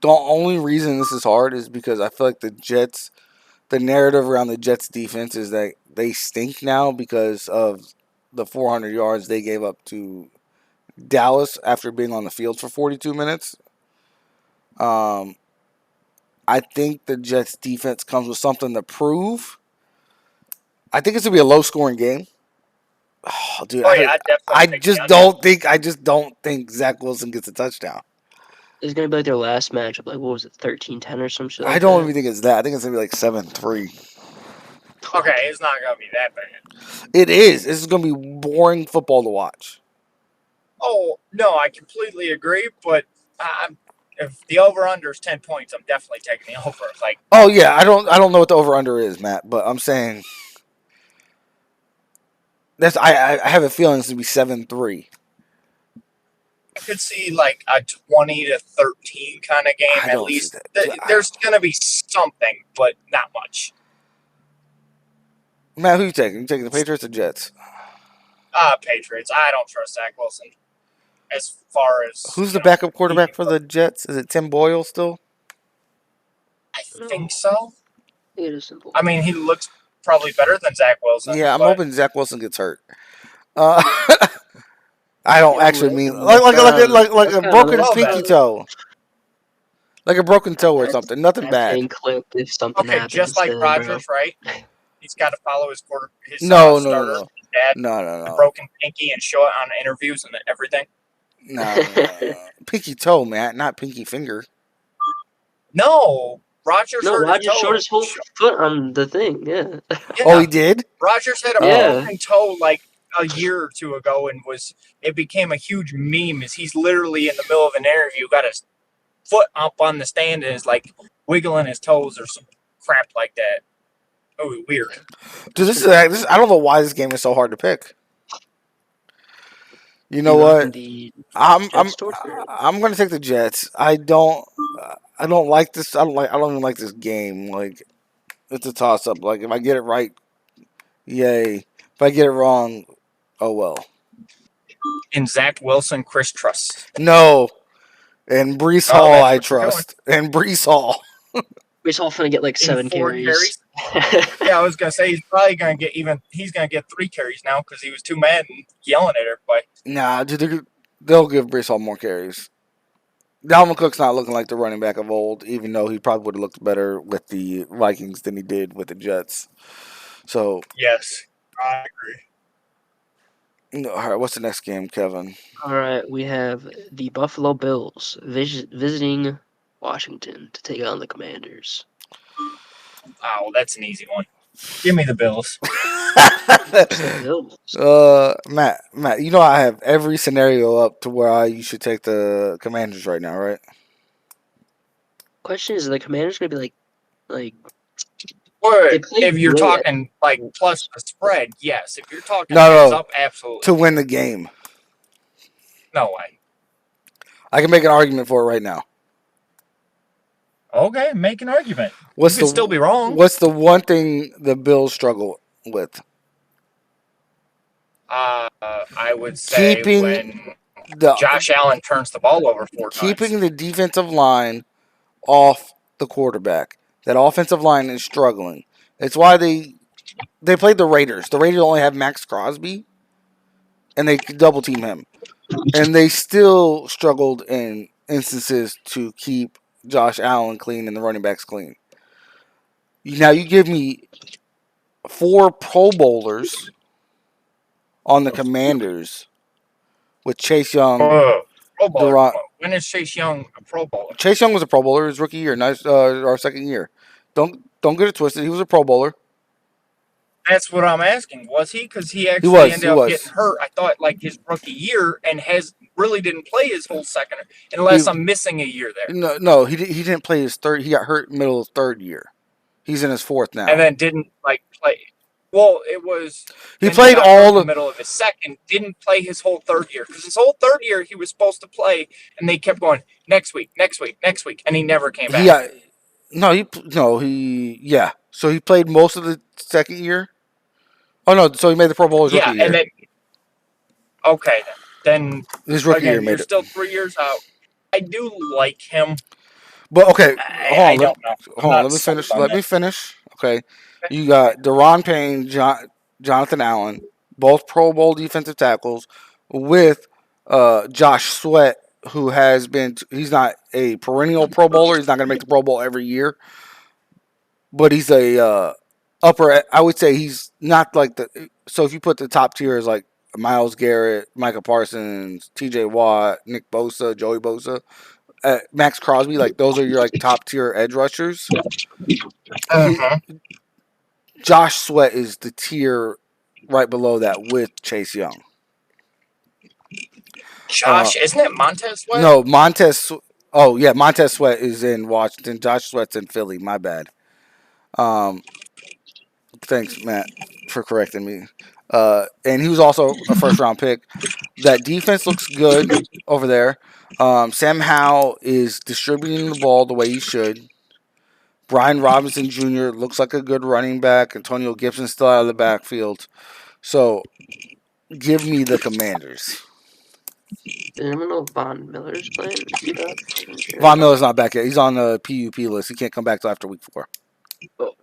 The only reason this is hard is because I feel like the narrative around the Jets defense is that they stink now because of the 400 yards they gave up to Dallas after being on the field for 42 minutes. I think the Jets defense comes with something to prove. I think it's gonna be a low scoring game. Oh, dude, Oh yeah, I definitely I take the just under. don't think Zach Wilson gets a touchdown. It's gonna be like their last matchup. Like, what was it, 13-10 or some shit I like don't that? even think it's that. I think it's gonna be like 7-3. Okay, it's not gonna be that bad. It is. This is gonna be boring football to watch. Oh no, I completely agree. But if the over under is 10 points, I'm definitely taking the over. Like, Oh yeah, I don't know what the over under is, Matt, but I'm saying that's I have a feeling it's gonna be 7-3. I could see like a 20-13 kind of game I at don't see least. that. There's gonna be something, but not much. Matt, who you taking? You taking the Patriots or Jets? Patriots. I don't trust Zach Wilson as far as Who's the backup quarterback for the Jets? Is it Tim Boyle still? I think so. It is simple. I mean, he looks probably better than Zach Wilson. Yeah, I'm but hoping Zach Wilson gets hurt. I don't Yeah, actually right. mean like That's a kind of broken messed pinky up. toe, like a broken toe or That's- something. Nothing That's bad. getting clipped if something okay, happens. just like Then, bro. Rodgers, right? He's got to follow his No, starter, no, his dad, no, the no, broken pinky, and show it on interviews and everything. no. Pinky toe, Matt, not pinky finger. No, Rodgers No, hurt his Roger showed toe. his whole foot on the thing. Yeah. Yeah, Oh, he did. Rodgers had a Yeah. broken toe like a year or two ago, and it became a huge meme. As he's literally in the middle of an interview, got his foot up on the stand and is like wiggling his toes or some crap like that. Oh, weird. Dude, this I don't know why this game is so hard to pick. You know You what? rocking the Jets torture. I'm gonna take the Jets. I don't like this. I don't even like this game. Like, it's a toss up. Like, if I get it right, yay. If I get it wrong, oh well. In Zach Wilson, Chris trusts. No. And Brees Oh, Hall, that's I what you're trust. And Brees Hall. We're all finna get like In 7 4 carries. Yeah, I was gonna say he's probably gonna get he's gonna get 3 carries now because he was too mad and yelling at everybody. Nah, dude, they'll give Brees Hall more carries. Dalvin Cook's not looking like the running back of old, even though he probably would have looked better with the Vikings than he did with the Jets. So, Yes, I agree. all right, what's the next game, Kevin? All right, we have the Buffalo Bills visiting Washington to take on the Commanders. Oh, that's an easy one. Give me the Bills. Matt, you know I have every scenario up to where you should take the Commanders right now, right? Question is, the Commanders gonna be like Or They play if you're great at- talking like plus the spread, yes. If you're talking No, heads no. up, absolutely. To win the game. No way. I can make an argument for it right now. Okay, make an argument. What's You could still be wrong. What's the one thing the Bills struggle with? I would say Keeping when the Josh Allen turns the ball over 4 keeping times. the defensive line off the quarterback. That offensive line is struggling. It's why they played the Raiders. The Raiders only have Max Crosby, and they double team him, and they still struggled in instances to keep Josh Allen clean and the running backs clean. Now you give me 4 Pro Bowlers on the Commanders with Chase Young. Pro Bowler. Duran- When is Chase Young a Pro Bowler? Chase Young was a Pro Bowler his rookie year, our second year. Don't get it twisted. He was a Pro Bowler. That's what I'm asking. Was he? Because he actually ended up getting hurt. I thought like his rookie year and really didn't play his whole second, unless I'm missing a year there. No, he didn't play his third. He got hurt middle of third year. He's in his fourth now. And then didn't play. Well, it was he played all the middle of his second. Didn't play his whole third year because his whole third year he was supposed to play, and they kept going next week, and he never came back. So he played most of the second year. Oh no! So he made the Pro Bowl his rookie year. And then his rookie year made you're it. still 3 years out. I do like him, but okay, I don't know. Hold on, let me finish. Let me finish. Okay, you got Deron Payne, Jonathan Allen, both Pro Bowl defensive tackles, with Josh Sweat who has been. He's not a perennial Pro Bowler. He's not going to make the Pro Bowl every year, but he's a upper. I would say he's not like the. So if you put the top tier as like Myles Garrett, Micah Parsons, T.J. Watt, Nick Bosa, Joey Bosa, Max Crosby, like those are your like top tier edge rushers. Uh-huh. Josh Sweat is the tier right below that with Chase Young. Josh, isn't it Montez Sweat? No, Montez. Oh yeah, Montez Sweat is in Washington. Josh Sweat's in Philly. My bad. Thanks, Matt, for correcting me. And he was also a first round pick. That defense looks good over there. Sam Howell is distributing the ball the way he should. Brian Robinson Jr. looks like a good running back. Antonio Gibson's still out of the backfield. So, give me the Commanders. I don't know if Von Miller's playing. Is he back? Von Miller's not back yet. He's on the PUP list. He can't come back till after week 4. Oh,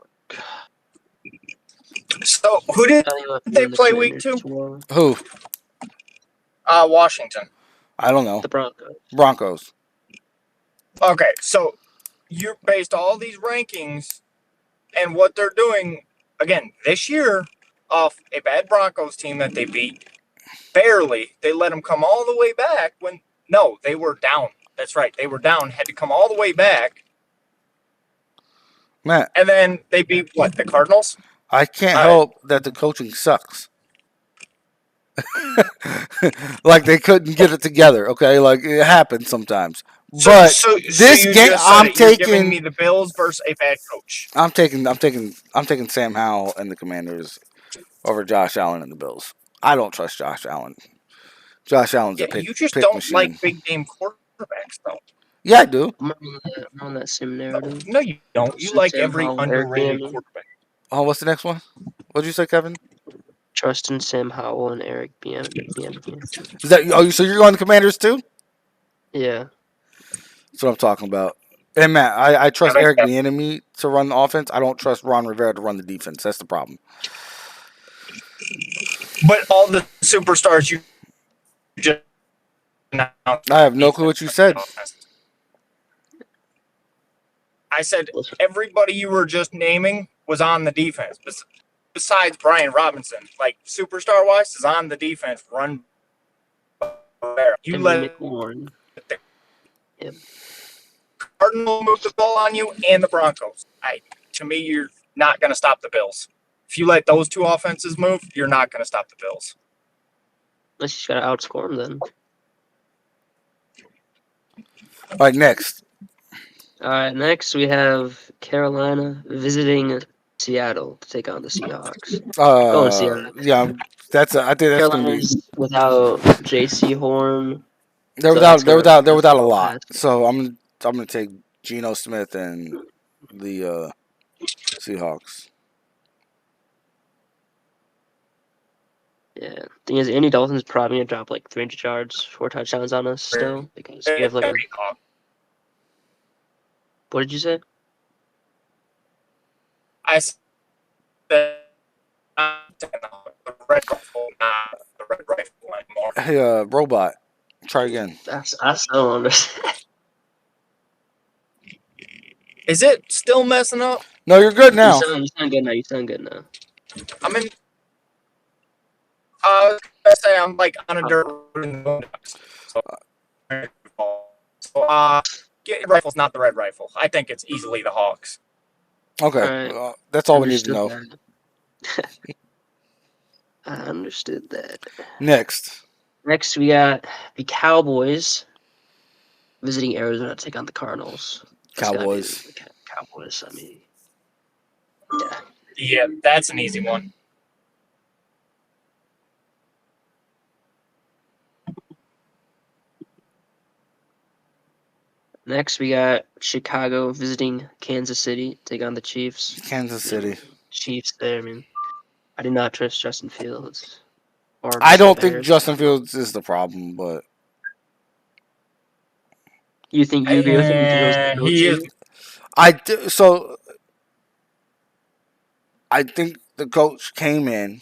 So who did they the play week Commanders 2? tomorrow. Who? Washington. I don't know. The Broncos. Broncos. Okay, so you based all these rankings and what they're doing again this year off a bad Broncos team that they beat barely. They let them come all the way back when they were down. That's right, they were down, had to come all the way back, Matt, and then they beat what, the Cardinals? I can't help that the coaching sucks. Like they couldn't get it together. Okay, like it happens sometimes. But this game, I'm taking. You're giving me the Bills versus a bad coach. I'm taking Sam Howell and the Commanders over Josh Allen and the Bills. I don't trust Josh Allen. Josh Allen's a pick. You just pick don't machine. like big game quarterbacks, though. Yeah, I do. I'm on that same narrative. No, you don't. You like Sam every Howell, underrated Eric quarterback. Oh, what's the next one? What'd you say, Kevin? Trust in Sam Howell and Eric Bieniemy. Is that? Oh, so you're going the Commanders too? Yeah. That's what I'm talking about. And Matt, I trust Eric Bieniemy to run the offense. I don't trust Ron Rivera to run the defense. That's the problem. But all the superstars you just announced. I have no clue what you said. I said everybody you were just naming was on the defense. Besides Brian Robinson, like superstar wise, is on the defense. Run. You let McLaurin. the Cardinals move the ball on you and the Broncos. To me, you're not going to stop the Bills. If you let those two offenses move, you're not going to stop the Bills. Unless you got to outscore them then. All right, next. All right, next we have Carolina visiting Seattle to take on the Seahawks. Seattle. Yeah, I think that's going to be. Carolina's without J.C. Horn. They're without a lot. So I'm gonna take Geno Smith and the Seahawks. Yeah, thing is, Andy Dalton's probably gonna drop like 300 yards, 4 touchdowns on us still because we have like. What did you say? I said the red rifle, not the red rifle anymore. Hey, robot, try again. I still don't understand. Is it still messing up? No, you're good now. You sound good now. You sound good now. I'm in. I was gonna say I'm like on a dirt road in the boondocks. So, get rifle's not the red rifle. I think it's easily the Hawks. Okay, that's all we need to know. I understood that. Next, we got the Cowboys visiting Arizona to take on the Cardinals. Cowboys. Cowboys. I mean, yeah. Yeah, that's an easy one. Next, we got Chicago visiting Kansas City, take on the Chiefs. Kansas City. Chiefs there, I mean. I do not trust Justin Fields. I don't think Justin Fields is the problem, but... You think you agree with him? He is. So, I think the coach came in,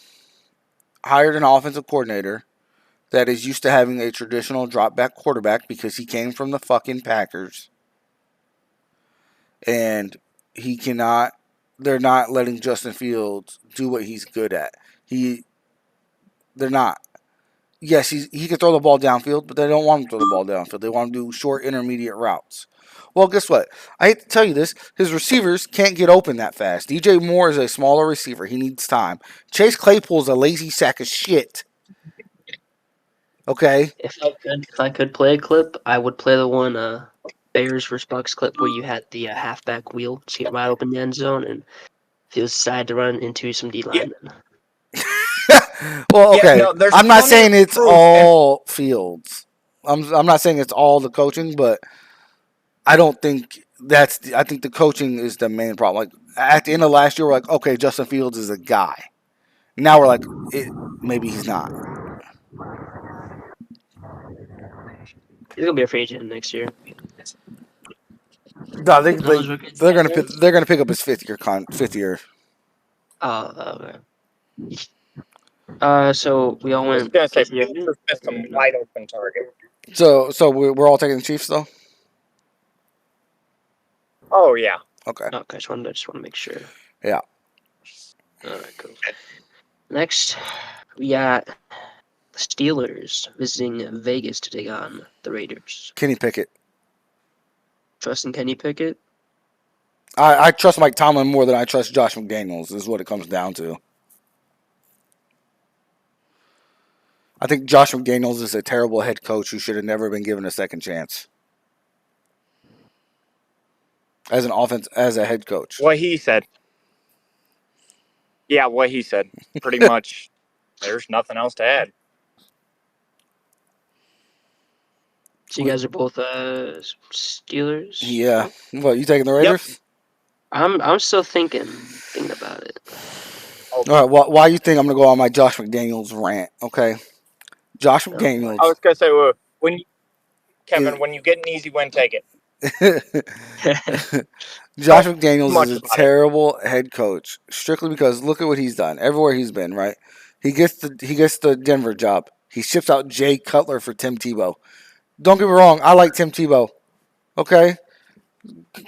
hired an offensive coordinator, that is used to having a traditional drop back quarterback because he came from the fucking Packers. And he cannot, they're not letting Justin Fields do what he's good at. They're not. Yes, he can throw the ball downfield, but they don't want him to throw the ball downfield. They want him to do short, intermediate routes. Well, guess what? I hate to tell you this. His receivers can't get open that fast. DJ Moore is a smaller receiver. He needs time. Chase Claypool's a lazy sack of shit. Okay? If I could play a clip, I would play the one Bears vs Bucks clip where you had the halfback wheel to get right open the end zone, and Fields decided to run into some D Yeah. linemen. Well, Yeah, okay. no, there's I'm not plenty saying of it's proof, all Fields. I'm not saying it's all the coaching, but I don't think I think the coaching is the main problem. Like at the end of last year, we're like, okay, Justin Fields is a guy. Now we're like, maybe he's not. He's gonna be a free agent next year. No, Those rookies they're that gonna pick up his fifth year. Oh, okay. So we all I was went. gonna say fifth year. Fields has missed some wide open target. So we're all taking the Chiefs though. Oh yeah. Okay. Okay, I just want to make sure. Yeah. All right, cool. Next, we got the Steelers visiting Vegas to take on the Raiders. Kenny Pickett. Trusting Kenny Pickett. I trust Mike Tomlin more than I trust Josh McDaniels. Is what it comes down to. I think Josh McDaniels is a terrible head coach who should have never been given a second chance as a head coach. What he said. Yeah, what he said. Pretty much. There's nothing else to add. So you guys are both Steelers. Yeah. What, you taking the Raiders? I'm still thinking about it. All right. Why you think I'm gonna go on my Josh McDaniels rant? Okay. Josh McDaniels. I was gonna say, well, when you get an easy win, take it. Josh McDaniels is a Much about it. terrible head coach strictly because look at what he's done everywhere he's been. Right, he gets the Denver job. He ships out Jay Cutler for Tim Tebow. Don't get me wrong, I like Tim Tebow. Okay,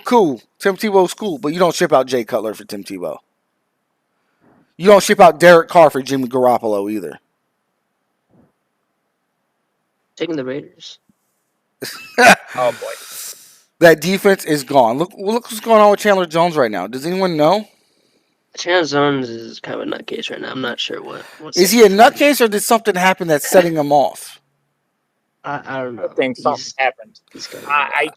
cool. Tim Tebow's cool, but you don't ship out Jay Cutler for Tim Tebow. You don't ship out Derek Carr for Jimmy Garoppolo either. Taking the Raiders. Oh boy. That defense is gone. Look what's going on with Chandler Jones right now. Does anyone know? Chandler Jones is kind of a nutcase right now. I'm not sure what's. Is he a nutcase or did something happen that's setting him off? I don't know. I think something happened. He's kind I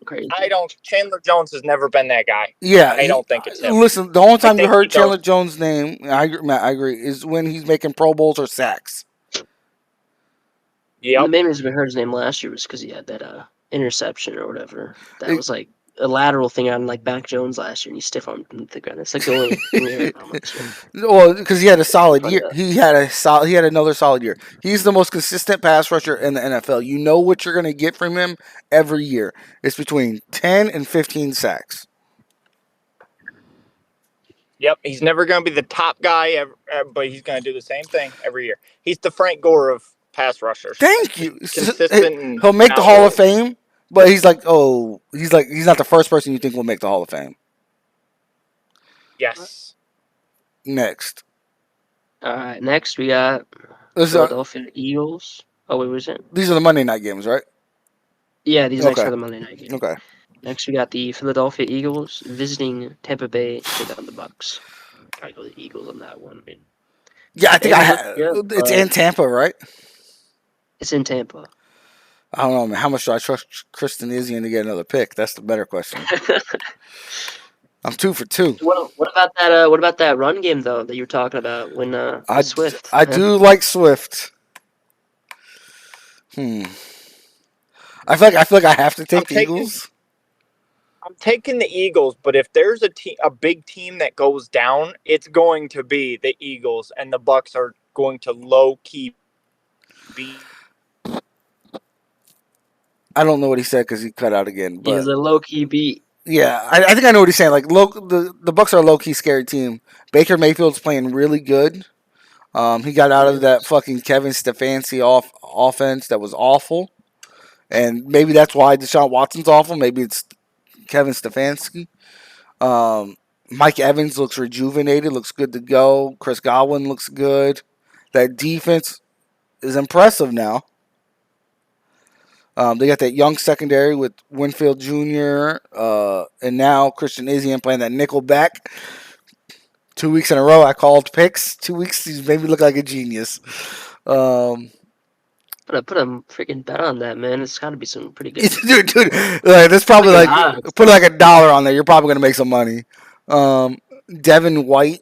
crazy. don't. Chandler Jones has never been that guy. Yeah, I don't think it's him. Listen, the only time you think heard he does. Chandler Jones' name, Matt, I agree, is when he's making Pro Bowls or sacks. The Yep. main reason we heard his name last year was because he had that interception or whatever. That was like a lateral thing on like Mac Jones last year, and he stiff armed him to the ground. That's like the only thing we heard about him last year. Well, because he had a solid But, year. He had another solid year. He's the most consistent pass rusher in the NFL. You know what you're going to get from him every year. It's between 10 and 15 sacks. Yep. He's never going to be the top guy, ever, but he's going to do the same thing every year. He's the Frank Gore of pass rushers. Thank you. Consistent. And He'll make the not Hall of really. Fame, but he's not the first person you think will make the Hall of Fame. Yes. Next. All right, next we got This are- Philadelphia Eagles. Oh, wait, was it? these are the Monday night games, right? Yeah, these next Okay. are the Monday night games. Okay. Next, we got the Philadelphia Eagles visiting Tampa Bay to take on the Bucks. I go the Eagles on that one. I mean, Yeah, I think Eagles, it's in Tampa, right? it's in Tampa. I don't know, man. How much do I trust Kristen Isian to get another pick? That's the better question. I'm 2 for 2. What about that? What about that run game though that you were talking about when Swift? I do like Swift. I feel like I have to take the Eagles. I'm taking the Eagles, but if there's a big team that goes down, it's going to be the Eagles, and the Bucks are going to low key beat. I don't know what he said because he cut out again. But He's a low key beat. yeah, I think I know what he's saying. Like, the Bucks are a low key scary team. Baker Mayfield's playing really good. He got out of that fucking Kevin Stefanski offense that was awful, and maybe that's why Deshaun Watson's awful. Maybe it's Kevin Stefanski. Mike Evans looks rejuvenated, looks good to go. Chris Godwin looks good. That defense is impressive now. They got that young secondary with Winfield Jr. And now Christian Izien playing that nickel back. 2 weeks in a row, I called picks. 2 weeks, he's made me look like a genius. Put a freaking bet on that, man. It's got to be some pretty good. dude, that's probably Like like odds. put like $1 on there. You're probably gonna make some money. Devin White,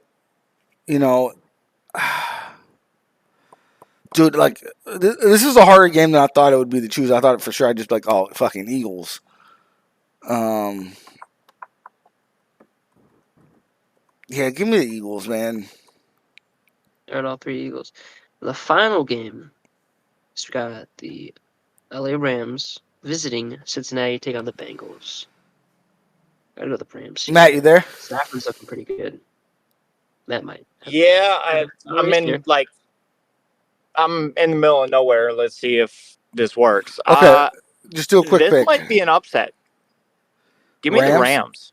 you know, dude, like this is a harder game than I thought it would be to choose. I thought for sure I'd just be like, oh, fucking Eagles. Yeah, give me the Eagles, man. All 3 Eagles. The final game, we got the LA Rams visiting Cincinnati, take on the Bengals. Gotta go the Rams. Matt, you there? Stafford's looking pretty good. That might. Yeah, I'm in the middle of nowhere. Let's see if this works. Okay, just do a quick this pick. might be an upset. Give me the Rams.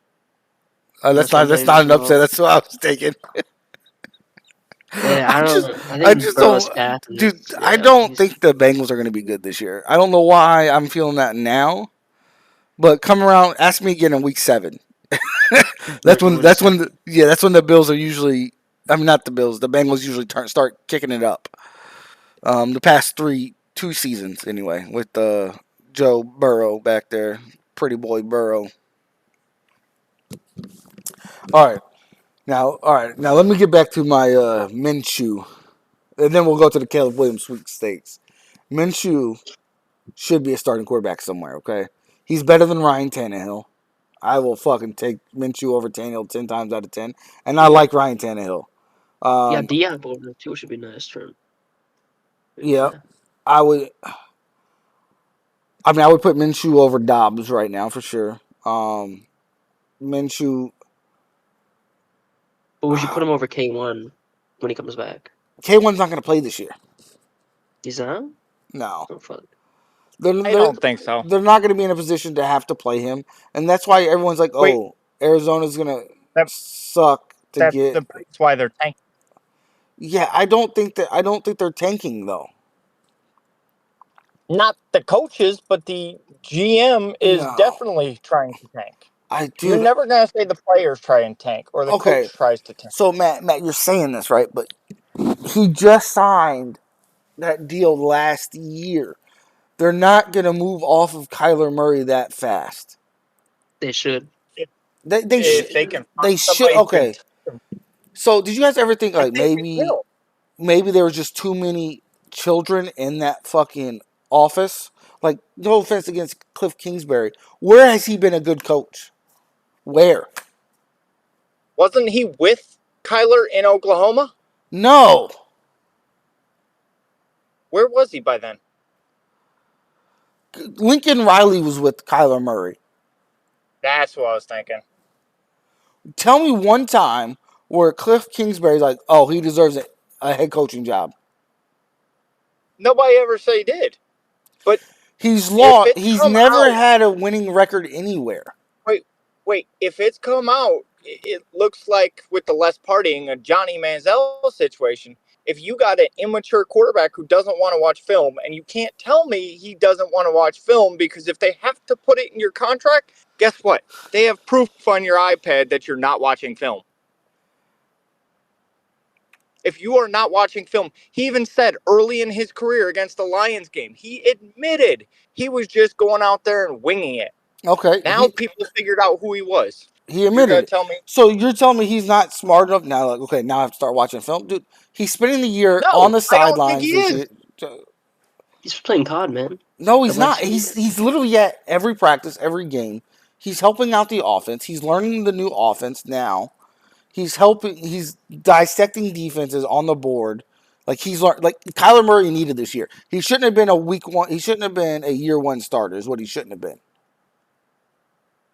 That's not an upset. That's what I was taking. Yeah, I just don't, dude. Yeah, I don't think the Bengals are going to be good this year. I don't know why I'm feeling that now, but come around, ask me again in week 7. that's when the Bills are usually. I mean, not the Bills. The Bengals usually start kicking it up. The past 2 seasons anyway, with Joe Burrow back there, pretty boy Burrow. All right, now let me get back to my Minshew, and then we'll go to the Caleb Williams sweepstakes. Minshew should be a starting quarterback somewhere. Okay, he's better than Ryan Tannehill. I will fucking take Minshew over Tannehill 10 times out of 10, and I like Ryan Tannehill. Yeah, Dion over there too should be nice for him. Yeah, I would. I mean, I would put Minshew over Dobbs right now for sure. Minshew. But would you put him over K1 when he comes back? K1's not going to play this year. He's not? No. Oh, fuck. I don't think so. They're not going to be in a position to have to play him, and that's why everyone's like, "Oh, Arizona's going to suck to get." That's why they're tanking. Yeah, I don't think they're tanking though. Not the coaches, but the GM is definitely trying to tank. You're never going to say the players try and tank or the coach tries to tank. So Matt, you're saying this right, but he just signed that deal last year. They're not going to move off of Kyler Murray that fast. They should. They should. Okay. So did you guys ever think like maybe there was just too many children in that fucking office? Like, no offense against Cliff Kingsbury, where has he been a good coach? Where? Wasn't he with Kyler in Oklahoma? No. Where was he by then? Lincoln Riley was with Kyler Murray. That's what I was thinking. Tell me one time where Cliff Kingsbury's like, oh, he deserves a head coaching job. Nobody ever said he did. But he's lost. He's never had a winning record anywhere. Wait. If it's come out, it looks like with the less partying, a Johnny Manziel situation. If you got an immature quarterback who doesn't want to watch film, and you can't tell me he doesn't want to watch film, because if they have to put it in your contract, guess what? They have proof on your iPad that you're not watching film. If you are not watching film, he even said early in his career against the Lions game, he admitted he was just going out there and winging it. Okay. Now people figured out who he was. He admitted it. Tell me. So you're telling me he's not smart enough now? Like, okay, now I have to start watching film, dude. He's spending the year on the sidelines. He's playing COD, man. No, he's not. He's literally at every practice, every game. He's helping out the offense. He's learning the new offense now. He's helping. He's dissecting defenses on the board. Like Kyler Murray needed this year. He shouldn't have been a week one. He shouldn't have been a year one starter. Is what he shouldn't have been.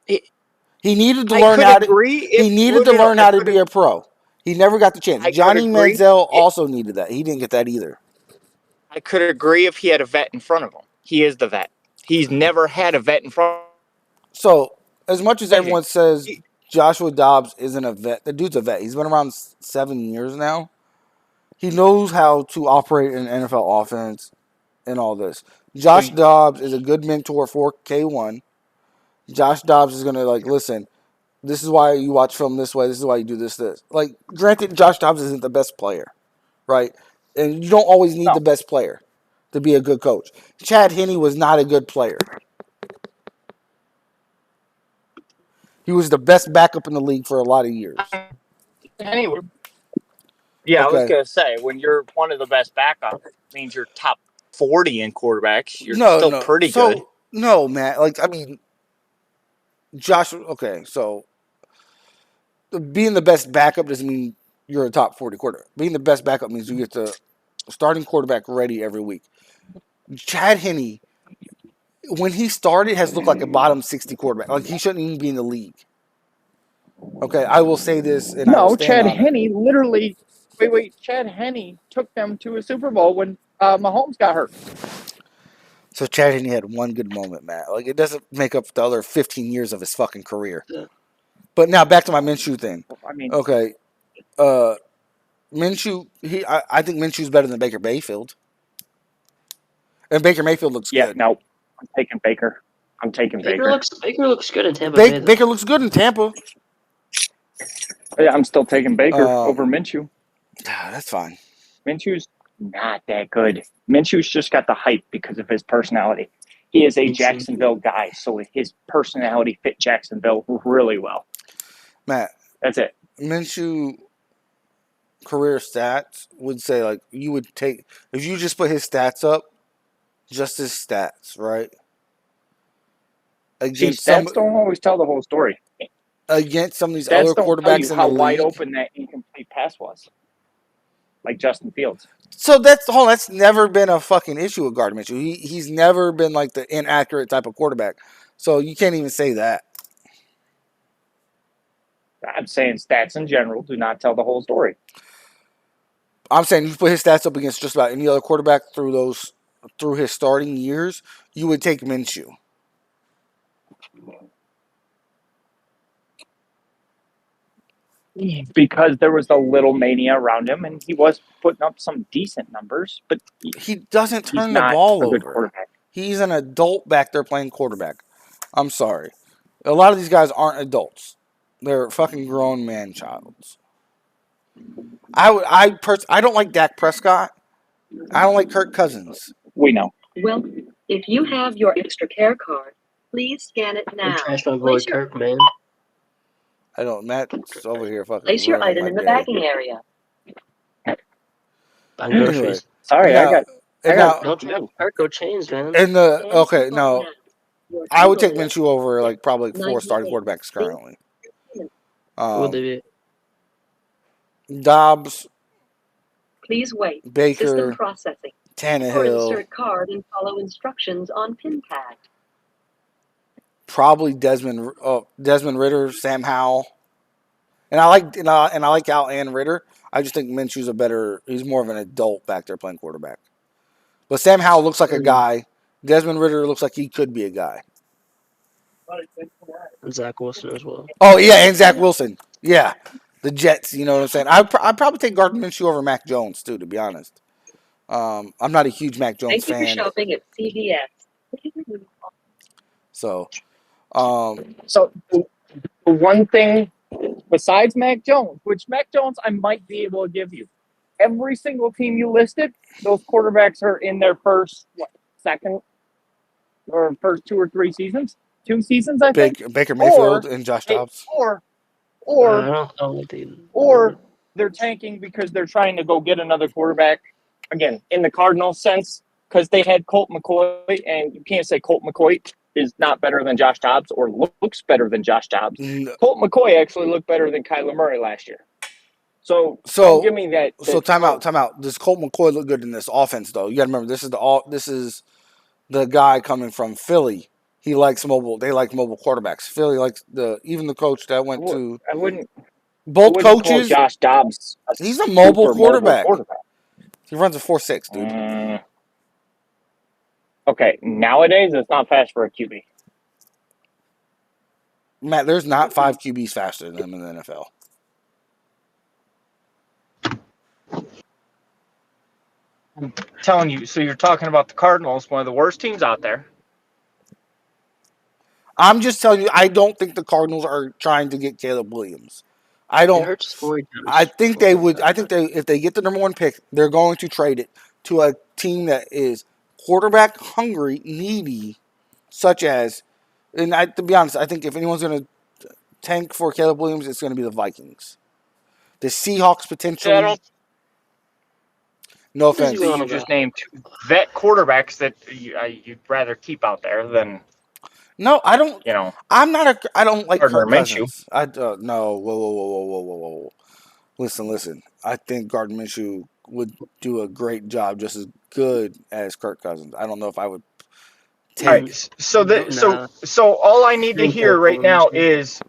He needed to learn how to. He needed to learn how to be a pro. He never got the chance. I could Johnny agree. Manziel also needed that. He didn't get that either. I could agree if he had a vet in front of him. He is the vet. He's never had a vet in front So, as much as of him. everyone says Joshua Dobbs isn't a vet, the dude's a vet. He's been around 7 years now. He knows how to operate an NFL offense and all this. Josh Dobbs is a good mentor for K1. Josh Dobbs is going to, like, listen, this is why you watch film this way. This is why you do this. Like, granted, Josh Dobbs isn't the best player, right? And you don't always need the best player to be a good coach. Chad Henne was not a good player. He was the best backup in the league for a lot of years. Anyway, yeah, I was Okay. going to say, when you're one of the best backups, it means you're top 40 in quarterbacks. You're still pretty good. No, man. Like, I mean, Josh, okay, so being the best backup doesn't mean you're a top 40 quarterback. Being the best backup means you get the starting quarterback ready every week. Chad Henne, when he started, has looked like a bottom 60 quarterback. Like, he shouldn't even be in the league. Okay, I will say this, and I will No, stand Chad on it. Henne literally. Wait. Chad Henne took them to a Super Bowl when Mahomes got hurt. So Chad Henne had one good moment, Matt. Like, it doesn't make up the other 15 years of his fucking career. Yeah. But now back to my Minshew thing. I mean, Okay, Minshew. I think Minshew's better than Baker Mayfield, and Baker Mayfield looks good. no, I'm taking Baker. I'm taking Baker Baker. looks good in Tampa Bay. though. Baker looks good in Tampa. Yeah, I'm still taking Baker over Minshew. That's fine. Minshew's not that good. Minshew's just got the hype because of his personality. He is a Jacksonville guy, so his personality fit Jacksonville really well. Matt, That's it. Minshew career stats would say, like, you would take, if you just put his stats up, just his stats, right? See, stats don't always tell the whole story. Against some of these Stats other don't tell quarterbacks you in how the wide league. open that incomplete pass was, like Justin Fields. So that's never been a fucking issue with Gardner Minshew. He's never been like the inaccurate type of quarterback. So you can't even say that. I'm saying stats in general do not tell the whole story. I'm saying you put his stats up against just about any other quarterback through his starting years, you would take Minshew. Because there was a little mania around him, and he was putting up some decent numbers, but He doesn't turn the not ball a good over. quarterback. He's an adult back there playing quarterback. I'm sorry. A lot of these guys aren't adults. They're fucking grown man-childs. I don't like Dak Prescott. I don't like Kirk Cousins. We know. Well, if you have your extra care card, please scan it I'm now. trash my boy Kirk, man. I don't. Matt's over here fucking. Place your ruining item my in the day. bagging area. Buying groceries. Sorry, Now- I got Don't trash Kirk, go chains, man. And okay, And now your I would take total Minshew over like probably 4 98. starting quarterbacks currently. Who would they be? Dobbs, Please wait. System Baker, processing. Or Tannehill, insert card and follow instructions on pin pad. probably Desmond Ritter, Sam Howell, and I like Al and Ritter. I just think Minshew's he's more of an adult back there playing quarterback. But Sam Howell looks like a guy. Desmond Ritter looks like he could be a guy. And Zach Wilson as well. Oh yeah, and Zach Wilson. Yeah, the Jets. You know what I'm saying? I'd probably take Gardner Minshew over Mac Jones too, to be honest. I'm not a huge Mac Jones Thank you for fan, shopping at CVS. so So the one thing besides Mac Jones, which Mac Jones I might be able to give you, every single team you listed, those quarterbacks are in their first, second, or first 2 or 3 seasons. 2 seasons, I think. Baker Mayfield and Josh Dobbs. Or I don't think or they're tanking because they're trying to go get another quarterback. Again, in the Cardinals sense, because they had Colt McCoy, and you can't say Colt McCoy is not better than Josh Dobbs or looks better than Josh Dobbs. No. Colt McCoy actually looked better than Kyler Murray last year. So don't give me that. So time out. Does Colt McCoy look good in this offense though? You got to remember this is the guy coming from Philly. He likes mobile. They like mobile quarterbacks. Philly likes even the coach that went to. I wouldn't. Both wouldn't call coaches. Josh Dobbs He's a mobile super quarterback. quarterback. He runs a 4.6, dude. Okay, nowadays it's not fast for a QB. Matt, there's not 5 QBs faster than him in the NFL. I'm telling you. So you're talking about the Cardinals, one of the worst teams out there. I'm just telling you, I don't think the Cardinals are trying to get Caleb Williams. I It don't. hurts for I think they would. I think if they get the number 1 pick, they're going to trade it to a team that is quarterback hungry, needy, such as. And to be honest, I think if anyone's going to tank for Caleb Williams, it's going to be the Vikings. The Seahawks potentially. See, I don't. No This is offense. So you just named 2 vet quarterbacks that you'd rather keep out there than. No, I don't. You know, I'm not a. I don't like Gardner Kirk Minshew. Cousins. I no. Whoa. Listen. I think Gardner Minshew would do a great job, just as good as Kirk Cousins. I don't know if I would All right. take. So all I need to Think hear Caleb right now Williams. is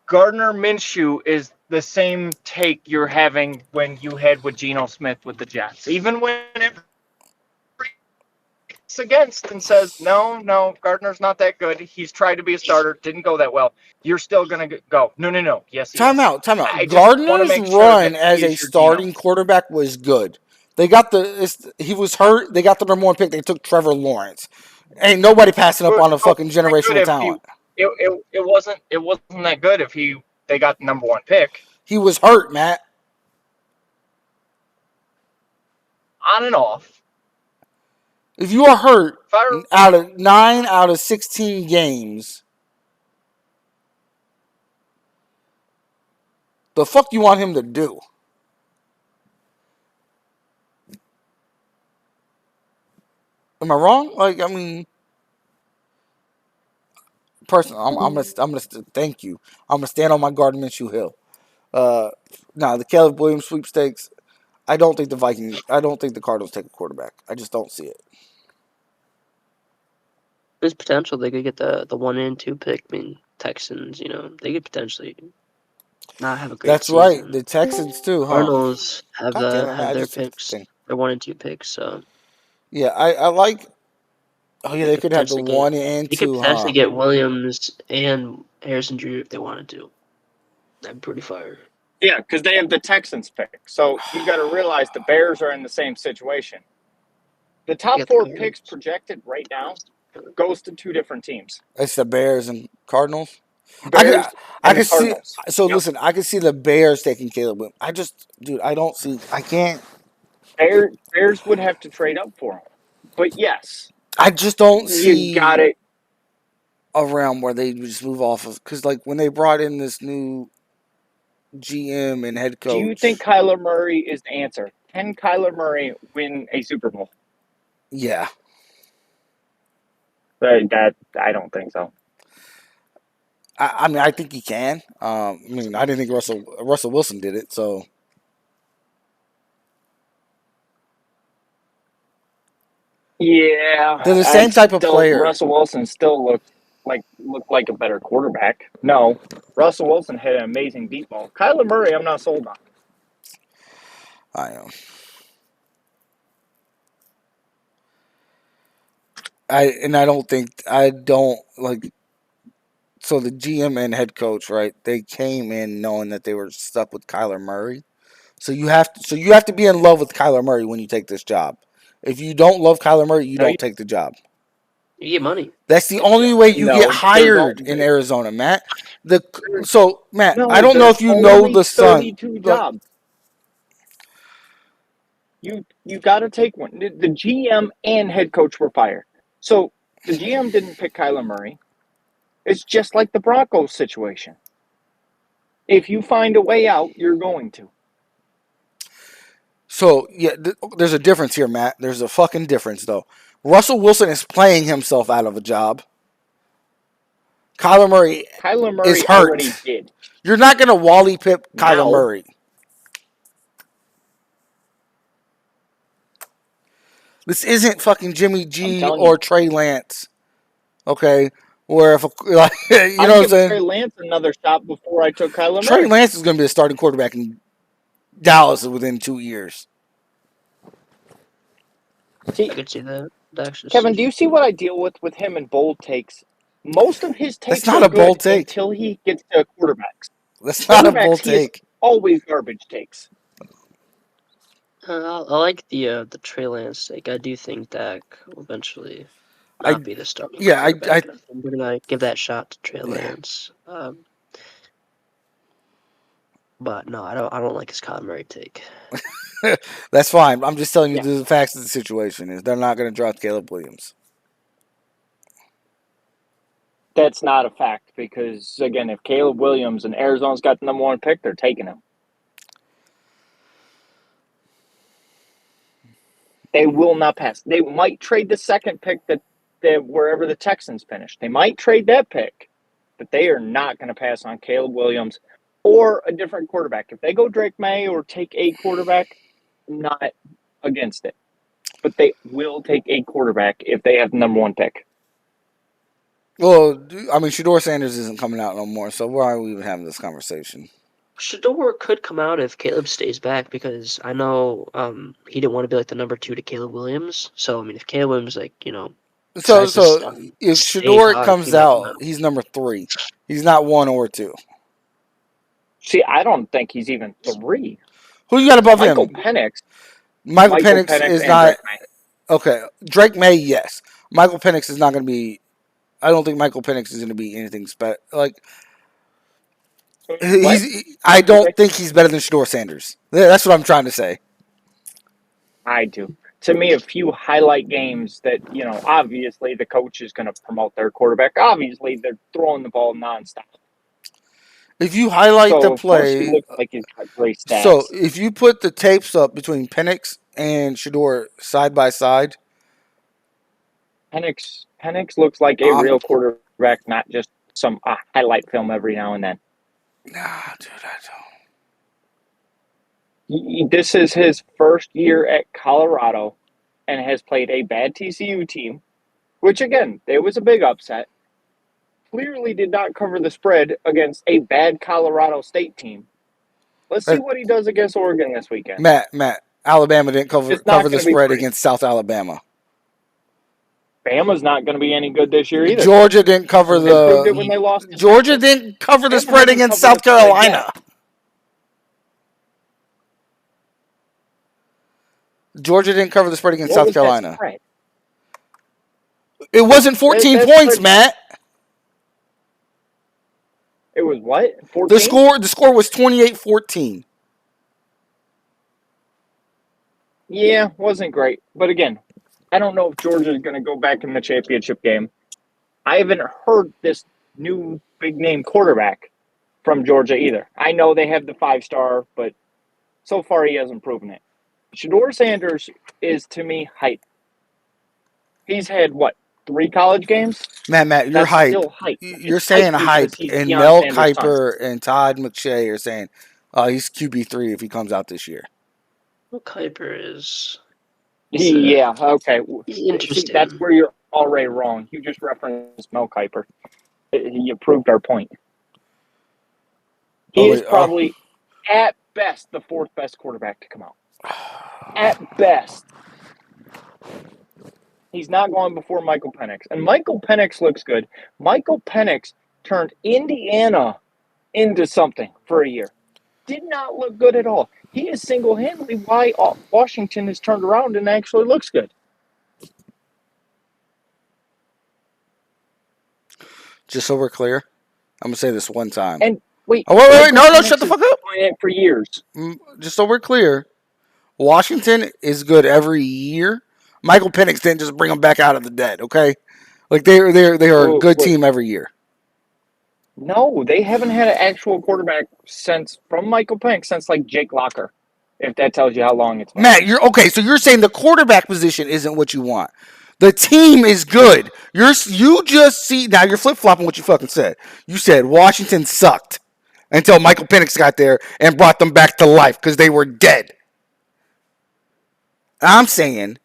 Gardner Minshew is the same take you're having when you had with Geno Smith with the Jets. Even when everybody's against and says, no, Gardner's not that good. He's tried to be a starter. Didn't go that well. You're still going to go. No. Yes, he Time is. out. I just want to Gardner's make sure run that as he a is your Geno. starting quarterback was good. They got he was hurt. They got the number 1 pick. They took Trevor Lawrence. Ain't nobody passing up on a fucking generational talent. It wasn't that good if they got the number 1 pick. He was hurt, Matt. On and off. If you are hurt out of 9 out of 16 games, the fuck you want him to do? Am I wrong? Like, I mean, personally, I'm gonna thank you. I'm gonna stand on my Gardner Minshew hill. Now the Caleb Williams sweepstakes. I don't think the Cardinals take a quarterback. I just don't see it. There's potential they could get the 1 and 2 pick. I mean, Texans, they could potentially not have a great That's season. right. The Texans too, huh? Cardinals have their picks, their 1 and 2 picks. So yeah, I like. Oh yeah, they could have the 1 and 2, They could potentially get Williams and Harrison Jr. if they wanted to. That'd be pretty fire. Yeah, because they have the Texans pick. So you got to realize the Bears are in the same situation. The top 4 picks projected right now goes to 2 different teams. It's the Bears and Cardinals. Bears I can see. Cardinals. So listen, I can see the Bears taking Caleb Williams. I don't see. I can't. Bears would have to trade up for him. But yes, I just don't see. You got it. A realm where they just move off of, because like when they brought in this new GM and head coach. Do you think Kyler Murray is the answer? Can Kyler Murray win a Super Bowl? Yeah. That I don't think so. I mean, I think he can. I mean, I didn't think Russell Wilson did it, so. Yeah, they're the same type of player. Russell Wilson still looked like a better quarterback. No, Russell Wilson had an amazing deep ball. Kyler Murray, I'm not sold on. I am. I don't like. So the GM and head coach, right? They came in knowing that they were stuck with Kyler Murray. So you have to be in love with Kyler Murray when you take this job. If you don't love Kyler Murray, you don't take the job. You get money. That's the only way you get hired in Arizona, Matt. Matt, I don't know if you know the Sun. 32 jobs. You got to take one. The GM and head coach were fired. So the GM didn't pick Kyler Murray. It's just like the Broncos situation. If you find a way out, you're going to. So, yeah, there's a difference here, Matt. There's a fucking difference, though. Russell Wilson is playing himself out of a job. Kyler Murray is hurt. Already did. You're not going to Wally Pip Kyler Murray. This isn't fucking Jimmy G or Trey Lance. Okay? Where if you know I'd what I'm give Trey saying? Lance another shot before I took Kyler Trey Murray. Lance is going to be a starting quarterback in Dallas within 2 years. See, I could see that. Actually, Kevin, do you see what I deal with him and bold takes? Most of his That's takes not are a bold good take. until he gets to quarterbacks. That's not a bold He is take. always garbage takes. I like the Trey Lance take. I do think Dak will eventually I not be the starting yeah, quarterback. I think we're gonna give that shot to Trey Yeah. Lance. But no, I don't like his Kyler Murray take. that's fine. I'm just telling you Yeah. the facts of the situation is they're not going to draft Caleb Williams. That's not a fact because, again, if Caleb Williams and Arizona's got the number 1 pick, they're taking him. They will not pass. They might trade the second pick that wherever the Texans finish. They might trade that pick, but they are not going to pass on Caleb Williams or a different quarterback. If they go Drake May or take a quarterback, I'm not against it. But they will take a quarterback if they have the number 1 pick. Well, I mean, Shador Sanders isn't coming out no more, so why are we even having this conversation? Shador could come out if Caleb stays back because I know he didn't want to be like the number 2 to Caleb Williams. So I mean, if Caleb Williams So, decides to if stays Shador on, he comes might come out, out. he's number 3. He's not 1 or 2. See, I don't think he's even 3. Who you got above Michael him? Penix. Michael Penix is and not Drake May. okay. Drake May, yes. Michael Penix is not going to be. I don't think Michael Penix is going to be anything special. Like What? I don't think he's better than Shador Sanders. That's what I'm trying to say. I do. To me, a few highlight games that, obviously the coach is going to promote their quarterback. Obviously, they're throwing the ball nonstop. If you highlight the So, of course, he play, looks like he's got great so stats. if you put the tapes up between Penix and Shador side by side, Penix looks like a real quarterback, not just some highlight film every now and then. Nah, dude, I don't. This is his first year at Colorado and has played a bad TCU team, which, again, it was a big upset. Clearly did not cover the spread against a bad Colorado State team. Let's see what he does against Oregon this weekend. Matt, Alabama didn't cover the spread against South Alabama. Bama's not going to be any good this year either. Georgia didn't cover They proved it when they lost to Georgia Texas. didn't cover the Bama spread hasn't against covered South Carolina. Georgia didn't cover the spread against South Carolina. It wasn't 14 points, Matt. It was what? 14? The score was 28-14. Yeah, wasn't great. But again, I don't know if Georgia is going to go back in the championship game. I haven't heard this new big name quarterback from Georgia either. I know they have the 5-star, but so far he hasn't proven it. Shador Sanders is, to me, hype. He's had, 3 college games? Matt, you're hype. Still hype. You're saying hype, and Mel Kiper and Todd McShay are saying he's QB3 if he comes out this year. Well, Kuiper is. Yeah, okay. Interesting. See, that's where you're already wrong. You just referenced Mel Kiper. You proved our point. He is probably, at best, the 4th best quarterback to come out. At best. He's not going before Michael Penix. And Michael Penix looks good. Michael Penix turned Indiana into something for a year. Did not look good at all. He is single-handedly why Washington has turned around and actually looks good. Just so we're clear, I'm going to say this one time. And wait. Wait. No, shut the fuck up. It for years. Just so we're clear, Washington is good every year. Michael Penix didn't just bring them back out of the dead, okay? Like they are a good team every year. No, they haven't had an actual quarterback from Michael Penix since like Jake Locker. If that tells you how long it's been. Matt, you're okay. So you're saying the quarterback position isn't what you want. The team is good. You just see now you're flip flopping what you fucking said. You said Washington sucked until Michael Penix got there and brought them back to life because they were dead. I'm saying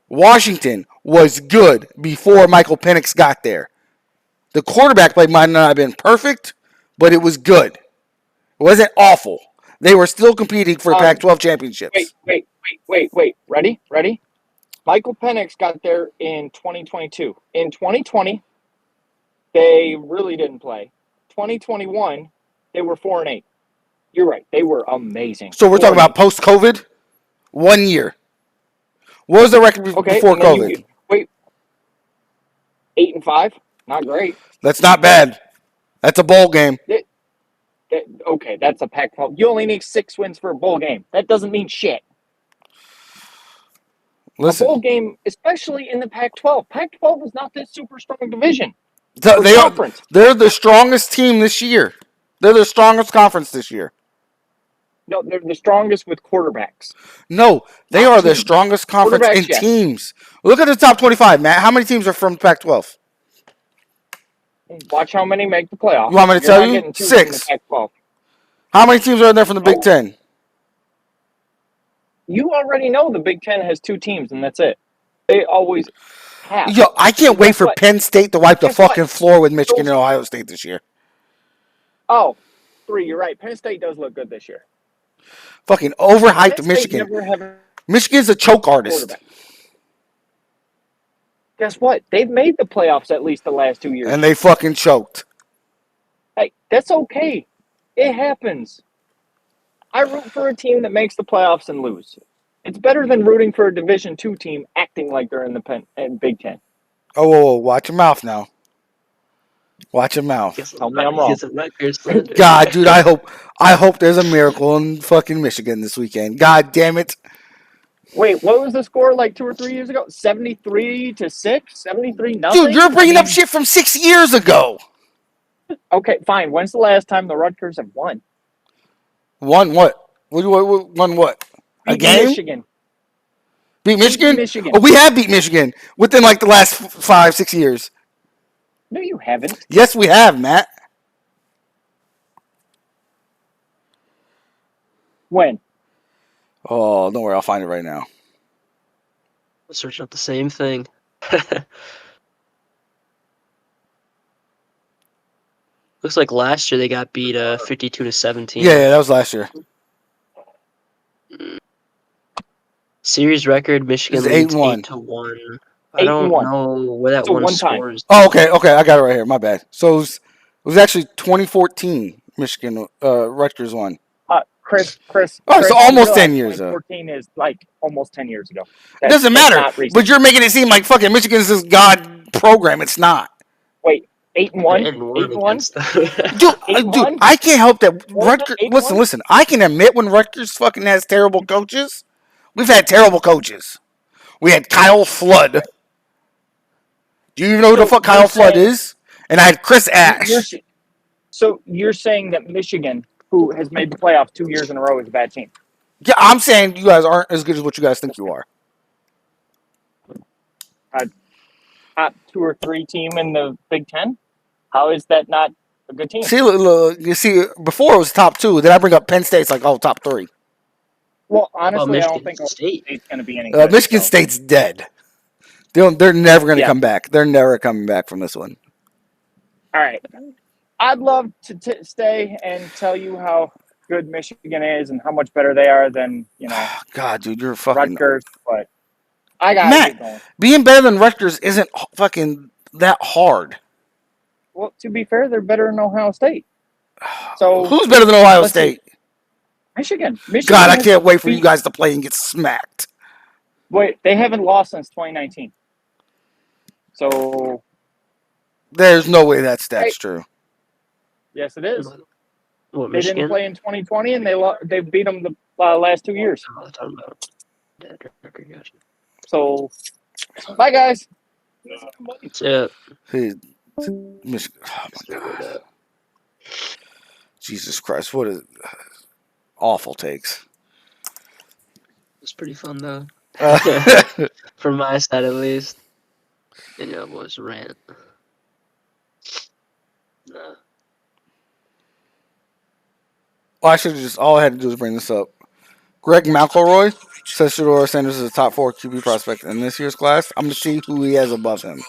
Washington was good before Michael Penix got there. The quarterback play might not have been perfect, but it was good. It wasn't awful. They were still competing for Pac-12 championships. Wait. Ready? Michael Penix got there in 2022. In 2020, they really didn't play. 2021, they were 4-8. You're right. They were amazing. So we're talking about post-COVID? 1 year. What was the record before COVID? Wait. 8-5? Not great. That's not bad. That's a bowl game. Okay, that's a Pac-12. You only need 6 wins for a bowl game. That doesn't mean shit. Listen, a bowl game, especially in the Pac-12. Pac-12 is not this super strong division. they're the strongest team this year. They're the strongest conference this year. No, they're the strongest with quarterbacks. No, they are the strongest conference in teams. Look at the top 25, Matt. How many teams are from Pac-12? Watch how many make the playoffs. You want me to tell you? 6. How many teams are in there from the Big Ten? You already know the Big Ten has 2 teams, and that's it. They always have. Yo, I can't wait for Penn State to wipe the fucking floor with Michigan and Ohio State this year. Oh, 3, you're right. Penn State does look good this year. Fucking overhyped Michigan. Michigan's a choke artist. Guess what? They've made the playoffs at least the last 2 years. And they fucking choked. Hey, that's okay. It happens. I root for a team that makes the playoffs and lose. It's better than rooting for a Division II team acting like they're in the Big Ten. Oh, whoa, watch your mouth now. Watch your mouth. Tell me I'm wrong. God, dude, I hope there's a miracle in fucking Michigan this weekend. God damn it. Wait, what was the score like 2 or 3 years ago? 73-6? 73-0? Dude, you're bringing up shit from 6 years ago. Okay, fine. When's the last time the Rutgers have won? Won what? Won what? A game? Michigan. Beat Michigan? Michigan. Oh, we have beat Michigan within like the last 5-6 years. No, you haven't. Yes, we have, Matt. When? Oh, don't worry. I'll find it right now. I'm searching up the same thing. Looks like last year they got beat 52-17. Yeah, that was last year. Series record, Michigan leads 8-1. I don't know where that one scores. Oh, okay, I got it right here. My bad. So it was actually 2014. Michigan Rutgers won. Chris. Oh, so almost 10 years ago. 2014 is like almost 10 years ago. It doesn't matter. But you're making it seem like fucking Michigan's this god program. It's not. Wait, 8-1. Dude, I can't help that Rutgers. Listen. I can admit when Rutgers fucking has terrible coaches. We've had terrible coaches. We had Kyle Flood. Do you even know who the fuck Kyle Flood is? And I had Chris Ash. So you're saying that Michigan, who has made the playoffs 2 years in a row, is a bad team? Yeah, I'm saying you guys aren't as good as what you guys think you are. Top 2 or 3 team in the Big Ten? How is that not a good team? See, look, you see, before it was top 2. Then I bring up Penn State. It's like, oh, top 3. Well, honestly, I don't think State's going to be any good. Michigan State's dead. They're never going to come back. They're never coming back from this one. All right. I'd love to stay and tell you how good Michigan is and how much better they are than, God, dude, you're fucking Rutgers, but I got to keep going. Being better than Rutgers isn't fucking that hard. Well, to be fair, they're better than Ohio State. So who's better than Ohio State? Michigan. God, I can't wait for you guys to play and get smacked. Wait, they haven't lost since 2019. So there's no way that's true. Yes, it is. What, they didn't play in 2020, and they beat them the last 2 years. So, bye, guys. That's it. Michigan. Oh, my God. Jesus Christ. What is awful takes. It's pretty fun, though. From my side, at least. And your boys rant. Nah. Well, I should have all I had to do was bring this up. Greg McElroy says Shedeur Sanders is a top 4 QB prospect in this year's class. I'm going to see who he has above him.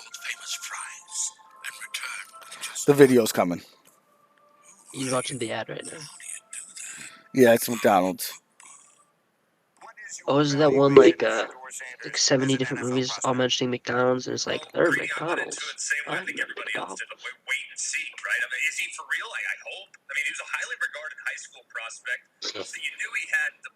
The video's coming. He's watching the ad right now. Yeah, it's McDonald's. Oh, is that one like 70 different movies all mentioning McDonald's, and it's like they're McDonald's. I think everybody else did, but wait and see, right? I mean, is he for real? I hope. I mean, he was a highly regarded high school prospect, so you knew he had the